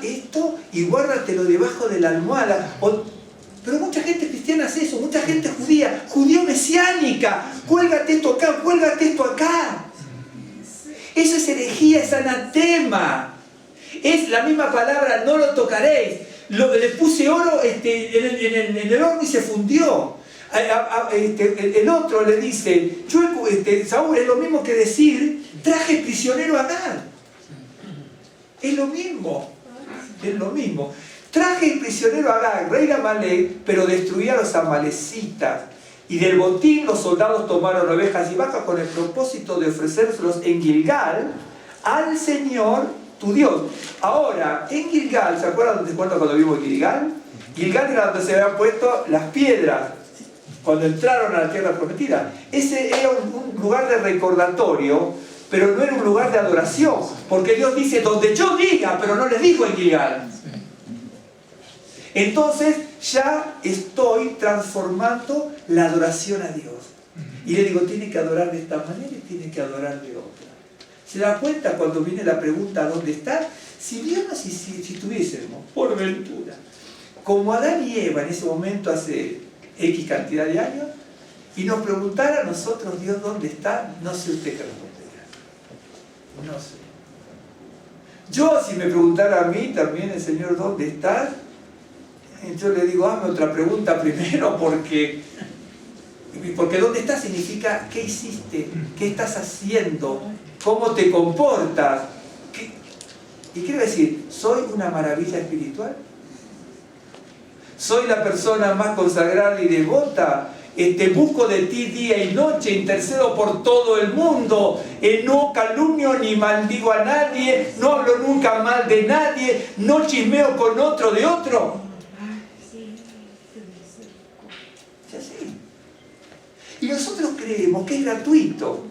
esto y guárdatelo debajo de la almohada. Pero mucha gente cristiana cristiana es eso, mucha gente judía, judío mesiánica, cuélgate esto acá, cuélgate esto acá. Eso es herejía, es anatema. Es la misma palabra, no lo tocaréis. Le puse oro en el horno y se fundió. El otro le dice, Saúl, es lo mismo que decir, traje prisionero a Agag. Es lo mismo. Es lo mismo. Traje prisionero a Agag, rey de Amalek, pero destruí a los amalecitas. Y del botín los soldados tomaron ovejas y vacas con el propósito de ofrecérselos en Gilgal al Señor tu Dios. Ahora, en Gilgal, ¿se acuerdan de cuando vimos Gilgal? Gilgal era donde se habían puesto las piedras cuando entraron a la tierra prometida. Ese era un lugar de recordatorio, pero no era un lugar de adoración, porque Dios dice, donde yo diga, pero no les dijo en Gilgal. Entonces ya estoy transformando la adoración a Dios. Y le digo, tiene que adorar de esta manera y tiene que adorar de otra. ¿Se da cuenta cuando viene la pregunta ¿dónde está? Si Dios si tuviésemos, por ventura, como Adán y Eva en ese momento hace X cantidad de años, y nos preguntara a nosotros Dios dónde está, no sé usted qué respondería. No sé. Yo si me preguntara a mí también el Señor dónde está, yo le digo, hazme otra pregunta primero, porque dónde estás significa qué hiciste, qué estás haciendo, cómo te comportas. ¿Y qué quiere decir? ¿Soy una maravilla espiritual? ¿Soy la persona más consagrada y devota? Busco de ti día y noche, intercedo por todo el mundo, no calumnio ni maldigo a nadie, no hablo nunca mal de nadie, no chismeo con otro de otro. Y nosotros creemos que es gratuito,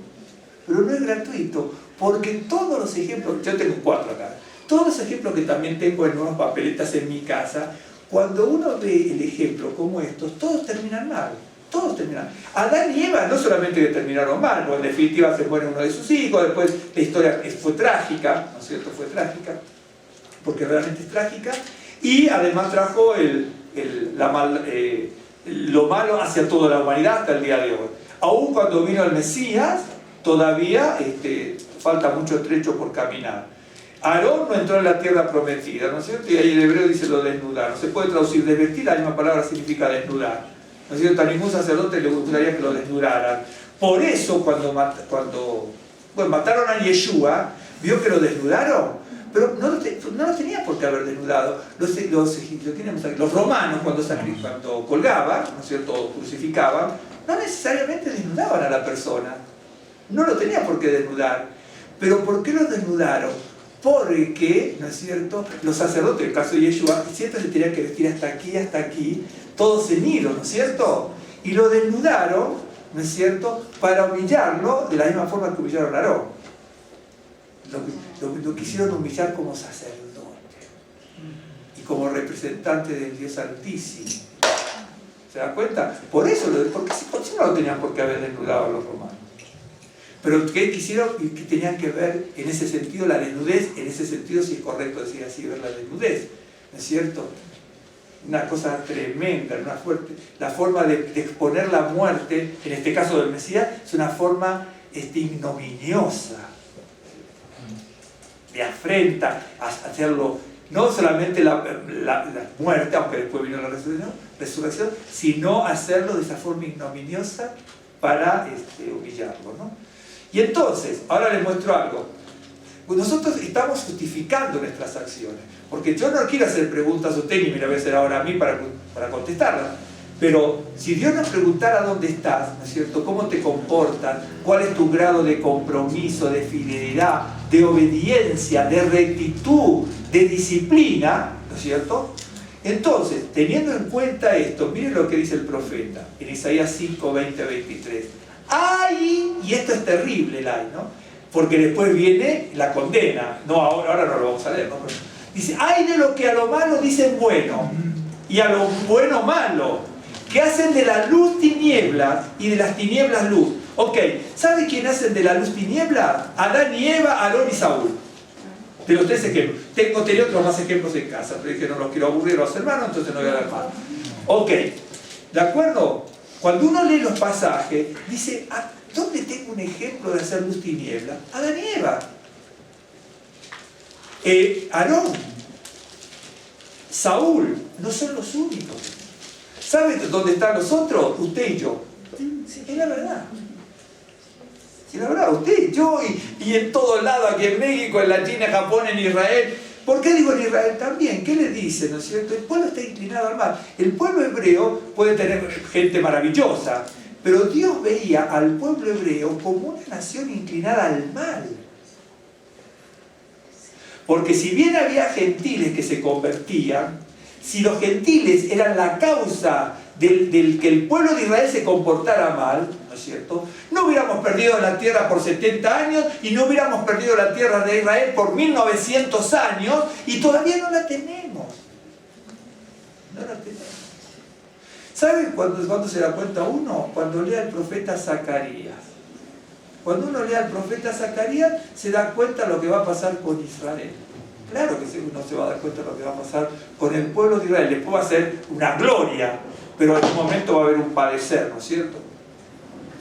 pero no es gratuito, porque todos los ejemplos, yo tengo 4 acá, todos los ejemplos que también tengo en unas papeletas en mi casa, cuando uno ve el ejemplo como estos, todos terminan mal, todos terminan. Adán y Eva no solamente terminaron mal, pues en definitiva se muere uno de sus hijos, después la historia fue trágica, ¿no es cierto? Fue trágica, porque realmente es trágica, y además trajo lo malo hacia toda la humanidad hasta el día de hoy. Aún cuando vino el Mesías, todavía falta mucho trecho por caminar. Aarón no entró en la tierra prometida, ¿no es cierto? Y ahí el hebreo dice lo desnudar. No se puede traducir desvestir, la misma palabra significa desnudar. ¿No es cierto? A ningún sacerdote le gustaría que lo desnudaran. Por eso cuando mataron a Yeshua, vio que lo desnudaron. Pero no lo tenía por qué haber desnudado. Los romanos cuando colgaban, ¿no es cierto?, o crucificaban, no necesariamente desnudaban a la persona. No lo tenía por qué desnudar. Pero ¿por qué lo desnudaron? Porque, ¿no es cierto?, los sacerdotes, en el caso de Yeshua, siempre se tenían que vestir hasta aquí, todos ceñidos, ¿no es cierto? Y lo desnudaron, ¿no es cierto?, para humillarlo de la misma forma que humillaron a Aarón. Lo quisieron humillar como sacerdote y como representante del Dios Altísimo. ¿Se dan cuenta? Por eso, porque si no lo tenían por qué haber desnudado a los romanos. Pero ¿qué quisieron? Y que tenían que ver en ese sentido la desnudez, en ese sentido si es correcto decir así, ver la desnudez, ¿no es cierto? Una cosa tremenda, una fuerte. La forma de exponer la muerte, en este caso del Mesías, es una forma ignominiosa, de afrenta, hacerlo, no solamente la muerte, aunque después vino la resurrección, sino hacerlo de esa forma ignominiosa para humillarlo, ¿no? Y entonces, ahora les muestro algo. Nosotros estamos justificando nuestras acciones, porque yo no quiero hacer preguntas a usted ni me la voy a hacer ahora a mí para contestarlas. Pero si Dios nos preguntara dónde estás, ¿no es cierto?, cómo te comportas, cuál es tu grado de compromiso, de fidelidad, de obediencia, de rectitud, de disciplina, ¿no es cierto? Entonces, teniendo en cuenta esto, miren lo que dice el profeta en Isaías 5, 20, 23. ¡Ay! Y esto es terrible, el ay, ¿no? Porque después viene la condena. No, ahora no lo vamos a leer, ¿no? Pero dice, ¡ay de lo que a lo malo dicen bueno! Y a lo bueno malo, que hacen de la luz tinieblas y de las tinieblas luz. Ok, ¿sabe quién hacen de la luz tinieblas? Adán y Eva, Aarón y Saúl. De los 3 ejemplos. Tenía otros más ejemplos en casa, pero dije no los quiero aburrir a los hermanos, entonces no voy a dar más. Ok, ¿De acuerdo? Cuando uno lee los pasajes, dice, ¿dónde tengo un ejemplo de hacer luz tiniebla? Adán y Eva. Aarón, Saúl, no son los únicos. ¿Saben dónde están los otros? Usted y yo. Es la verdad. Es la verdad, usted, yo y en todo lado, aquí en México, en la China, en Japón, en Israel. ¿Por qué digo en Israel también? ¿Qué le dice, no es cierto? El pueblo está inclinado al mal. El pueblo hebreo puede tener gente maravillosa, pero Dios veía al pueblo hebreo como una nación inclinada al mal. Porque si bien había gentiles que se convertían, si los gentiles eran la causa del que el pueblo de Israel se comportara mal, ¿no es cierto? No hubiéramos perdido la tierra por 70 años y no hubiéramos perdido la tierra de Israel por 1900 años y todavía no la tenemos. No la tenemos. ¿Saben cuándo se da cuenta uno? Cuando lee al profeta Zacarías. Cuando uno lee al profeta Zacarías se da cuenta de lo que va a pasar con Israel. Claro que uno se va a dar cuenta de lo que va a pasar con el pueblo de Israel. Después va a ser una gloria, pero en un momento va a haber un padecer, ¿no es cierto?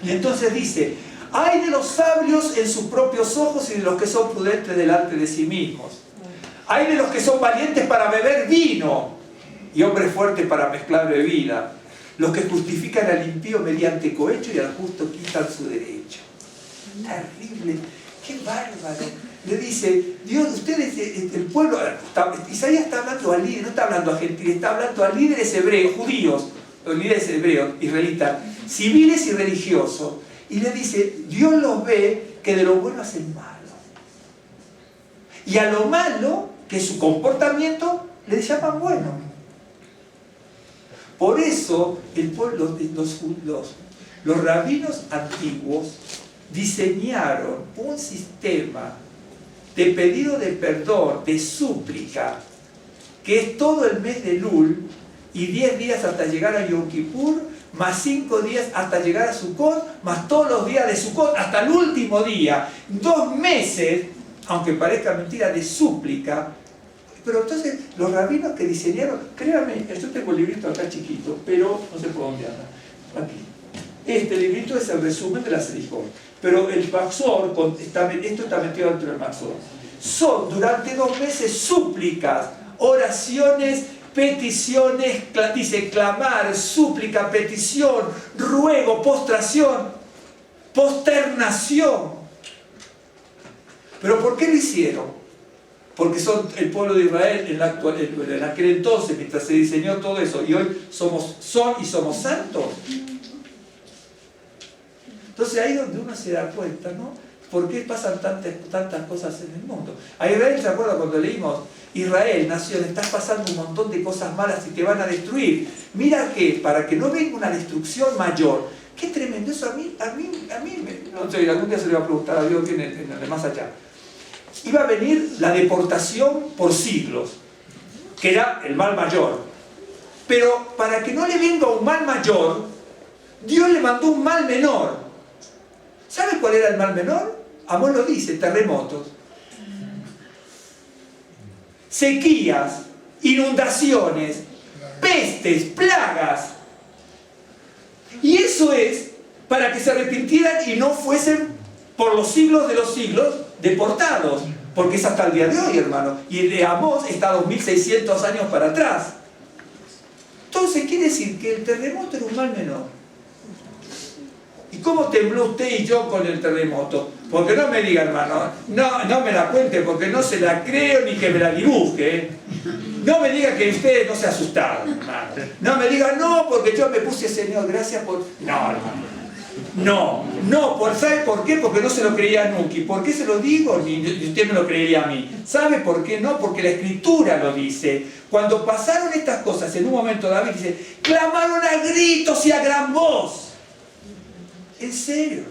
Y entonces dice, ay de los sabios en sus propios ojos y de los que son prudentes delante de sí mismos. Ay de los que son valientes para beber vino y hombres fuertes para mezclar bebida. Los que justifican al impío mediante cohecho y al justo quitan su derecho. Terrible, qué bárbaro. Le dice, Dios, ustedes, el pueblo, Isaías está hablando a líderes, no está hablando a gentiles, está hablando a líderes hebreos, judíos, los líderes hebreos, israelitas, civiles y religiosos. Y le dice, Dios los ve que de lo bueno hacen malo. Y a lo malo, que su comportamiento, le llaman bueno. Por eso, el pueblo, los rabinos antiguos diseñaron un sistema de pedido de perdón, de súplica, que es todo el mes de Lul y 10 días hasta llegar a Yom Kippur, más 5 días hasta llegar a Sukkot, más todos los días de Sukkot hasta el último día, 2 meses, aunque parezca mentira, de súplica. Pero entonces los rabinos que diseñaron, créanme, yo tengo el librito acá chiquito, pero no sé por dónde anda, aquí. Este librito es el resumen de la Selijot. Pero el Maxor, esto está metido dentro del Maxor. Son durante 2 meses súplicas, oraciones, peticiones, dice clamar, súplica, petición, ruego, postración, posternación. ¿Pero por qué lo hicieron? Porque son el pueblo de Israel en aquel entonces, mientras se diseñó todo eso, y hoy somos santos. Entonces ahí es donde uno se da cuenta, ¿no? ¿Por qué pasan tantas cosas en el mundo? A Israel, ¿se acuerdan cuando leímos? Israel, nación, estás pasando un montón de cosas malas y te van a destruir. Mira que, para que no venga una destrucción mayor, qué tremendo eso a mí, no sé, algún día se le va a preguntar a Dios que en el más allá. Iba a venir la deportación por siglos, que era el mal mayor. Pero para que no le venga un mal mayor, Dios le mandó un mal menor. ¿Sabe cuál era el mal menor? Amós lo dice, terremotos, sequías, inundaciones, pestes, plagas. Y eso es para que se arrepintieran y no fuesen por los siglos de los siglos deportados, porque es hasta el día de hoy, hermano. Y el de Amós está 2600 años para atrás. Entonces quiere decir que el terremoto era un mal menor. ¿Y cómo tembló usted y yo con el terremoto? Porque no me diga, hermano, no me la cuente, porque no se la creo ni que me la dibuje, ¿eh? No me diga que ustedes no se asustaron, hermano. No me diga, no, porque yo me puse, Señor, gracias por... No, hermano. No, ¿sabe por qué? Porque no se lo creía a Nuki. ¿Por qué se lo digo? Ni usted me lo creería a mí. ¿Sabe por qué no? Porque la Escritura lo dice. Cuando pasaron estas cosas, en un momento David dice, clamaron a gritos y a gran voz. En serio.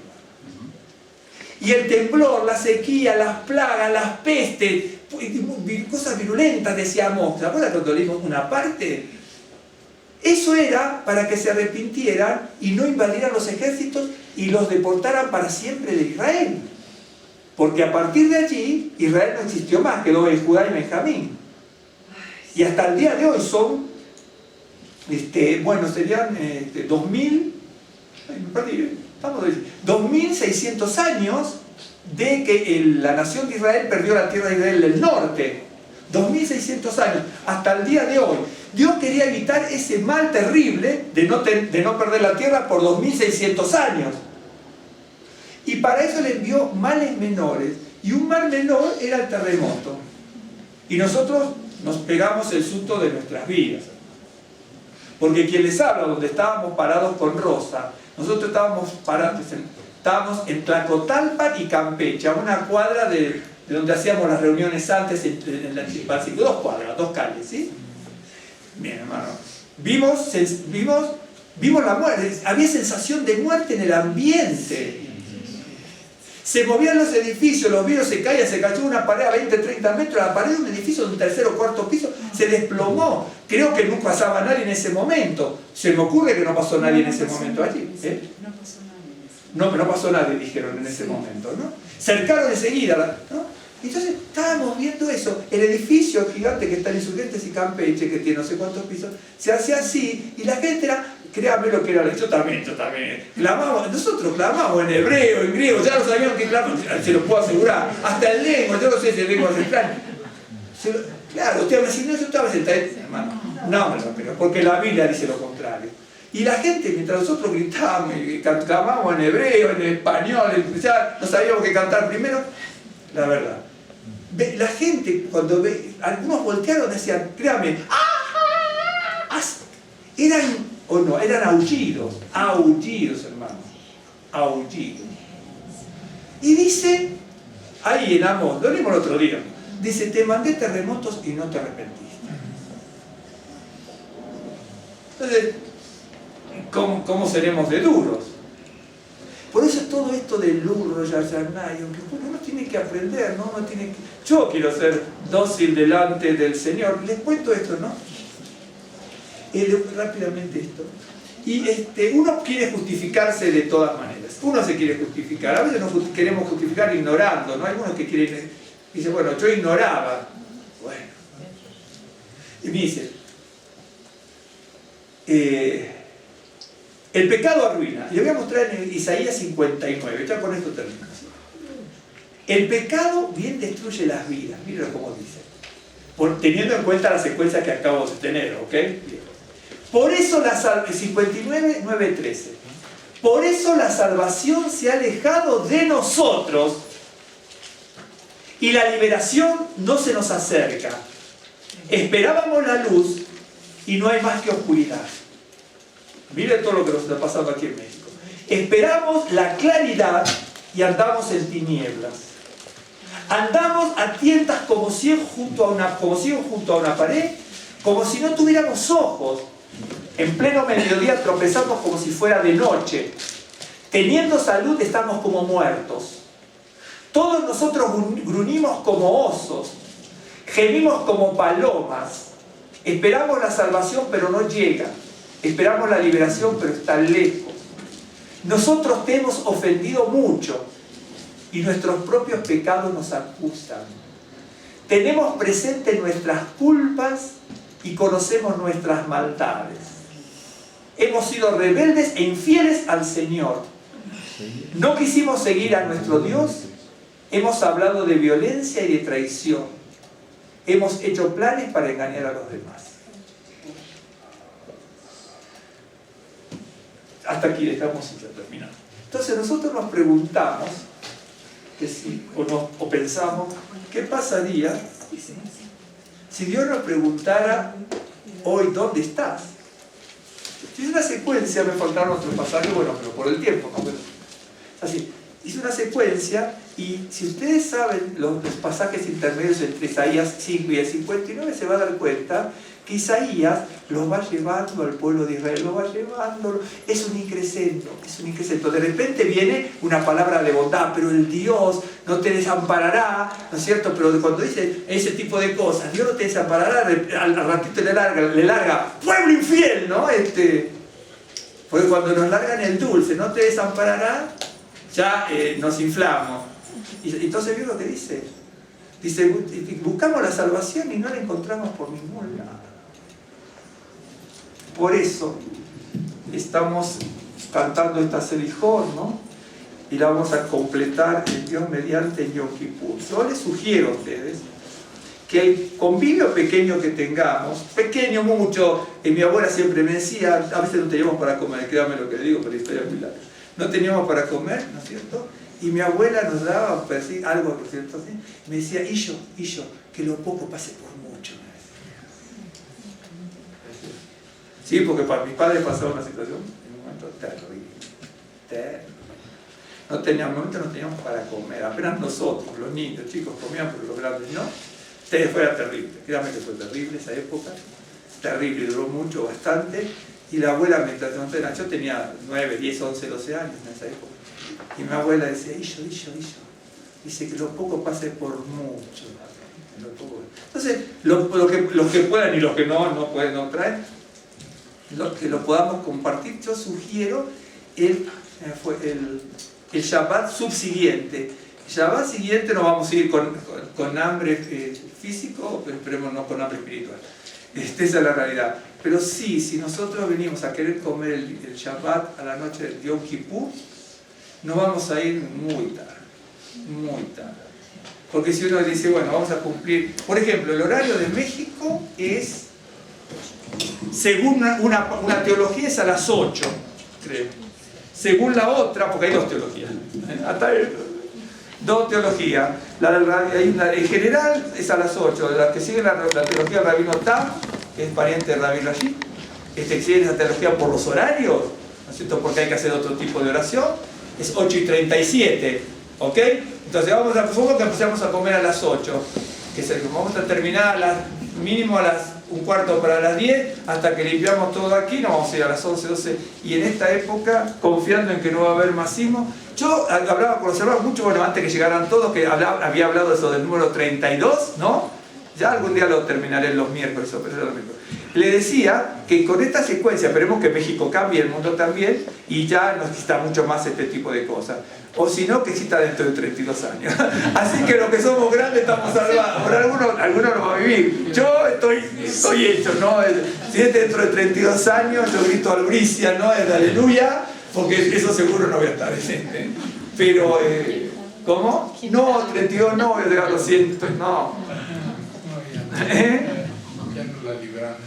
Y el temblor, la sequía, las plagas, las pestes, cosas virulentas, decíamos. ¿Se acuerdan cuando leímos una parte? Eso era para que se arrepintieran y no invadieran los ejércitos y los deportaran para siempre de Israel. Porque a partir de allí, Israel no existió más, quedó en Judá y Benjamín. Y hasta el día de hoy son bueno, serían 2.600 años de que la nación de Israel perdió la tierra de Israel del norte. 2.600 años, hasta el día de hoy. Dios quería evitar ese mal terrible de no perder la tierra por 2.600 años. Y para eso le envió males menores. Y un mal menor era el terremoto. Y nosotros nos pegamos el susto de nuestras vidas. Porque quien les habla, donde estábamos parados con Rosa, nosotros estábamos en Tlacotalpan y Campeche, a una cuadra de donde hacíamos las reuniones antes, en la Chilpancingo, 2 cuadras, 2 calles, ¿sí? Bien, hermano. Vimos la muerte, había sensación de muerte en el ambiente. Se movían los edificios, los vidrios se caían, se cayó una pared a 20, 30 metros, la pared de un edificio de un tercer o cuarto piso se desplomó. Creo que no pasaba nadie en ese momento. Se me ocurre que no pasó nadie en ese momento allí. No pasó nadie. No pasó nadie, dijeron en ese momento, ¿no? Cercaron enseguida, ¿no? Entonces estábamos viendo eso. El edificio gigante que está en Insurgentes y Campeche, que tiene no sé cuántos pisos, se hacía así, y la gente era, créanme lo que era, yo también, nosotros clamamos en hebreo, en griego, ya no sabíamos qué clamamos, se lo puedo asegurar, hasta en lengua, yo no sé si en lengua extraña. Claro, usted me dice, no, yo estaba sentado, hermano, no, pero porque la Biblia dice lo contrario. Y la gente, mientras nosotros gritábamos y clamamos en hebreo, en español, ya no sabíamos qué cantar primero, la verdad. La gente, cuando algunos voltearon, decían, créame, eran aullidos, hermanos, aullidos. Y dice, ahí en Amós, lo leímos el otro día, dice, te mandé terremotos y no te arrepentiste. Entonces, ¿cómo seremos de duros? Por eso todo esto del Lurro, Yarjanayo, que uno tiene que aprender, ¿no? Yo quiero ser dócil delante del Señor. Les cuento esto, ¿no? Rápidamente esto. Y uno quiere justificarse de todas maneras. Uno se quiere justificar. A veces nos queremos justificar ignorando, ¿no? Hay algunos que quieren... Dicen, bueno, yo ignoraba. Bueno. Y me dice... el pecado arruina. Le voy a mostrar en Isaías 59, ya con esto termino. El pecado bien destruye las vidas, miren cómo dice. Teniendo en cuenta la secuencia que acabo de tener, ¿ok? Bien. Por eso 59, 9, 13. Por eso la salvación se ha alejado de nosotros y la liberación no se nos acerca. Esperábamos la luz y no hay más que oscuridad. Miren todo lo que nos está pasando aquí en México. Esperamos la claridad y andamos en tinieblas. Andamos a tientas como ciegos junto a una pared, como si no tuviéramos ojos. En pleno mediodía tropezamos como si fuera de noche. Teniendo salud estamos como muertos. Todos nosotros gruñimos como osos. Gemimos como palomas. Esperamos la salvación pero no llega. Esperamos la liberación, pero está lejos. Nosotros te hemos ofendido mucho y nuestros propios pecados nos acusan. Tenemos presente nuestras culpas y conocemos nuestras maldades. Hemos sido rebeldes e infieles al Señor. No quisimos seguir a nuestro Dios. Hemos hablado de violencia y de traición. Hemos hecho planes para engañar a los demás. Hasta aquí estamos terminando. Entonces nosotros nos preguntamos o pensamos, ¿qué pasaría si Dios nos preguntara hoy dónde estás? Si es una secuencia, me faltaron otros pasajes, bueno, pero por el tiempo, ¿no? Pero, así, hice una secuencia y si ustedes saben los pasajes intermedios entre Isaías 5 y el 59, se va a dar cuenta que Isaías los va llevando al pueblo de Israel, los va llevando, es un increscento. De repente viene una palabra de bondad, pero el Dios no te desamparará, ¿no es cierto? Pero cuando dice ese tipo de cosas, Dios no te desamparará, al ratito le larga, pueblo infiel, ¿no? Porque cuando nos largan el dulce, no te desamparará, ya nos inflamos. Y entonces ¿vio lo que dice? Dice, buscamos la salvación y no la encontramos por ningún lado. Por eso estamos cantando esta Selijot, ¿no? Y la vamos a completar el Dios mediante Yom Kippur. Yo les sugiero a ustedes que el convivio pequeño que tengamos, pequeño mucho, mi abuela siempre me decía, a veces no teníamos para comer, créanme lo que le digo, pero la historia es muy larga. No teníamos para comer, ¿no es cierto? Y mi abuela nos daba algo, ¿no es cierto? ¿Sí? Me decía, Illo, que lo poco pase por mucho. Sí, porque para mis padres pasaba una situación en un momento terrible. No teníamos para comer, apenas nosotros, los niños, chicos, comían, pero los grandes no. Fue terrible, créanme que fue terrible esa época, terrible, duró mucho, bastante. Y la abuela, mientras yo tenía 9, 10, 11, 12 años en esa época. Y mi abuela decía, Illo, dice que lo poco pase por mucho. Entonces, los que puedan y los que no pueden, no traen, que lo podamos compartir. Yo sugiero el Shabbat subsiguiente. El Shabbat siguiente no vamos a ir con hambre físico, pero esperemos no con hambre espiritual. Esa es la realidad. Pero sí, si nosotros venimos a querer comer el Shabbat a la noche del Yom Kippur, nos vamos a ir muy tarde. Porque si uno dice, bueno, vamos a cumplir... Por ejemplo, el horario de México es, según una teología, es a las 8, creo. Según la otra, porque hay dos teologías. Dos teologías. En general es a las 8. La que sigue la teología del Rabino Tam, que es pariente de Rabbi Rashi, que sigue esa teología por los horarios, ¿no es cierto? Porque hay que hacer otro tipo de oración. Es 8:37, ¿ok? Entonces supongo que empezamos a comer a las 8, vamos a terminar mínimo a las 1/4 para las 10, hasta que limpiamos todo aquí, nos vamos a ir a las 11, 12, y en esta época, confiando en que no va a haber masismo, yo hablaba con los hermanos mucho, bueno, antes que llegaran todos, que había hablado de eso del número 32, ¿no? Ya algún día lo terminaré los miércoles, pero lo mismo. Le decía que con esta secuencia, esperemos que México cambie, el mundo también, y ya no exista mucho más este tipo de cosas. O si no, que exista dentro de 32 años. Así que los que somos grandes estamos salvados. Por algunos lo va a vivir. Yo estoy hecho, ¿no? Si es dentro de 32 años, yo grito albricia, ¿no? Es de aleluya, porque eso seguro no voy a estar presente. Pero, ¿cómo? No, 32 no, yo lo siento, no. Ya no la libramos.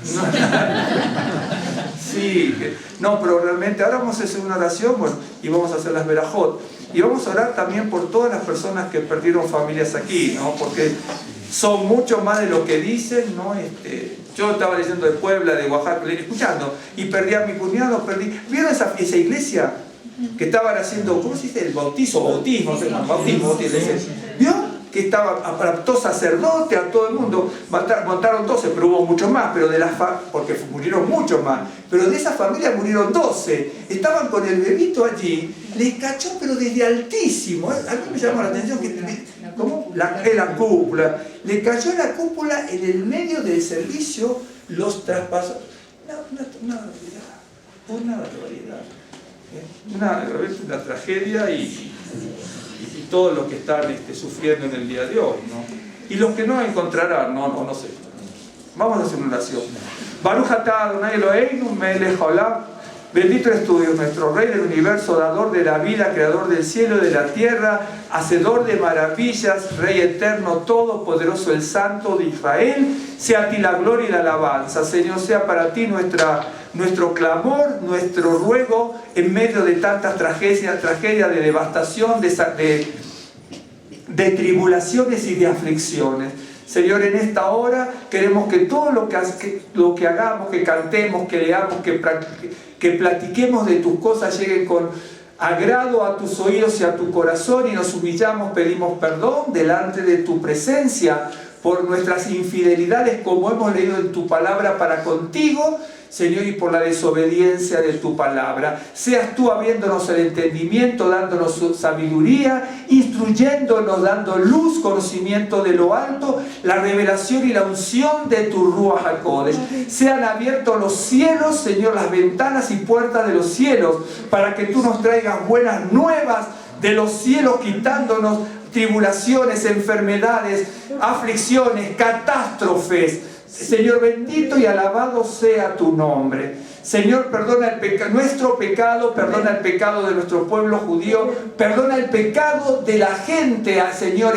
Sí, no, pero realmente ahora vamos a hacer una oración, bueno, y vamos a hacer las verajot. Y vamos a orar también por todas las personas que perdieron familias aquí, ¿no? Porque son mucho más de lo que dicen, ¿no? Yo estaba leyendo de Puebla, de Oaxaca, escuchando, y perdí a mi cuñado, ¿Vieron esa iglesia que estaban haciendo, ¿cómo se dice? El bautismo, ¿vio? Que adaptó sacerdote a todo el mundo, montaron 12, pero hubo muchos más, pero porque murieron muchos más, pero de esa familia murieron 12, estaban con el bebito allí, le cachó pero desde altísimo, a mí me llamó la atención que ¿cómo? La cúpula, le cayó la cúpula en el medio del servicio, los traspasó, una tragedia y todo lo que están sufriendo en el día de hoy, ¿no? Y los que no encontrarán, no sé. Vamos a hacer una oración. Baruch atah Adonai Eloheinu melech haolam. Bendito eres tú, Dios, nuestro Rey del universo, dador de la vida, creador del cielo y de la tierra, hacedor de maravillas, Rey eterno, todopoderoso, el Santo de Israel. Sea a ti la gloria y la alabanza. Señor, sea para ti nuestro clamor, nuestro ruego en medio de tantas tragedias, de devastación, de tribulaciones y de aflicciones. Señor, en esta hora queremos que todo lo que hagamos, que cantemos, que leamos, que platiquemos de tus cosas lleguen con agrado a tus oídos y a tu corazón, y nos humillamos, pedimos perdón delante de tu presencia por nuestras infidelidades, como hemos leído en tu palabra para contigo, Señor, y por la desobediencia de tu palabra. Seas tú abriéndonos el entendimiento, dándonos sabiduría, instruyéndonos, dando luz, conocimiento de lo alto, la revelación y la unción de tu Ruach HaKodesh. Sean abiertos los cielos, Señor, las ventanas y puertas de los cielos, para que tú nos traigas buenas nuevas de los cielos, quitándonos tribulaciones, enfermedades, aflicciones, catástrofes, Señor, bendito y alabado sea tu nombre. Señor, perdona nuestro pecado, perdona el pecado de nuestro pueblo judío, perdona el pecado de la gente, Señor,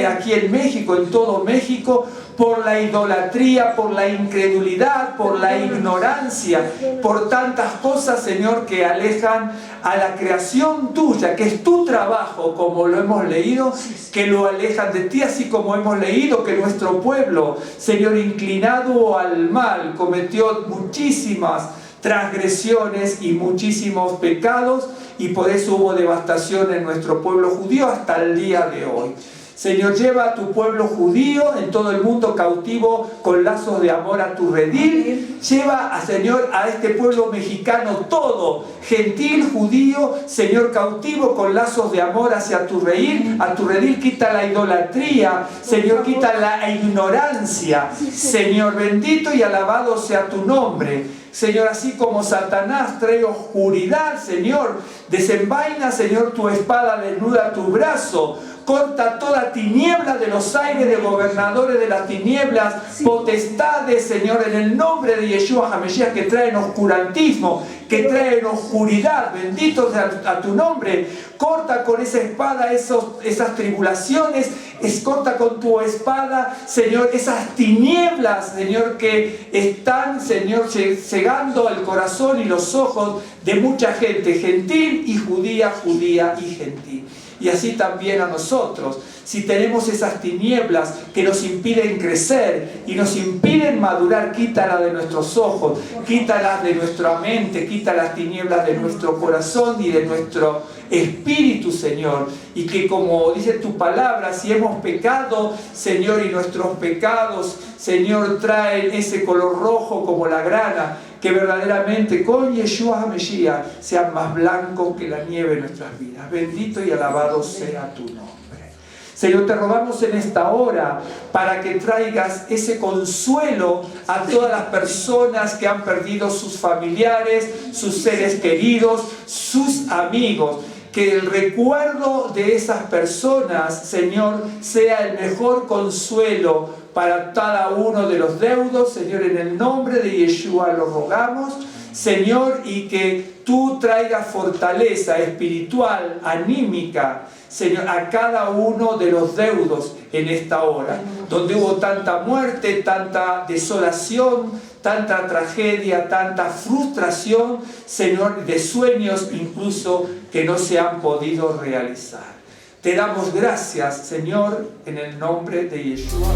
aquí en México, en todo México, por la idolatría, por la incredulidad, por la ignorancia, por tantas cosas, Señor, que alejan a la creación tuya, que es tu trabajo, como lo hemos leído, que lo alejan de ti, así como hemos leído que nuestro pueblo, Señor, inclinado al mal, cometió muchísimas transgresiones y muchísimos pecados, y por eso hubo devastación en nuestro pueblo judío hasta el día de hoy. Señor, lleva a tu pueblo judío en todo el mundo cautivo con lazos de amor a tu redil. Lleva, Señor, a este pueblo mexicano todo, gentil, judío, Señor, cautivo con lazos de amor hacia tu redil. A tu redil quita la idolatría, Señor, quita la ignorancia. Señor, bendito y alabado sea tu nombre. Señor, así como Satanás trae oscuridad, Señor, desenvaina, Señor, tu espada, desnuda tu brazo, corta toda tiniebla de los aires, de gobernadores de las tinieblas, potestades, Señor, en el nombre de Yeshua HaMashiach, que traen oscurantismo, que traen oscuridad. Bendito sea a tu nombre. Corta con esa espada esas tribulaciones, corta con tu espada, Señor, esas tinieblas, Señor, que están, Señor, cegando el corazón y los ojos de mucha gente, gentil y judía, judía y gentil. Y así también a nosotros, si tenemos esas tinieblas que nos impiden crecer y nos impiden madurar, quítalas de nuestros ojos, quítalas de nuestra mente, quita las tinieblas de nuestro corazón y de nuestro espíritu, Señor. Y que, como dice tu palabra, si hemos pecado, Señor, y nuestros pecados, Señor, traen ese color rojo como la grana, que verdaderamente con Yeshua HaMashiach sean más blancos que la nieve en nuestras vidas. Bendito y alabado sea tu nombre. Señor, te rogamos en esta hora para que traigas ese consuelo a todas las personas que han perdido sus familiares, sus seres queridos, sus amigos. Que el recuerdo de esas personas, Señor, sea el mejor consuelo para cada uno de los deudos. Señor, en el nombre de Yeshua lo rogamos, Señor, y que tú traigas fortaleza espiritual, anímica, Señor, a cada uno de los deudos en esta hora, donde hubo tanta muerte, tanta desolación, tanta tragedia, tanta frustración, Señor, de sueños incluso que no se han podido realizar. Te damos gracias, Señor, en el nombre de Yeshua.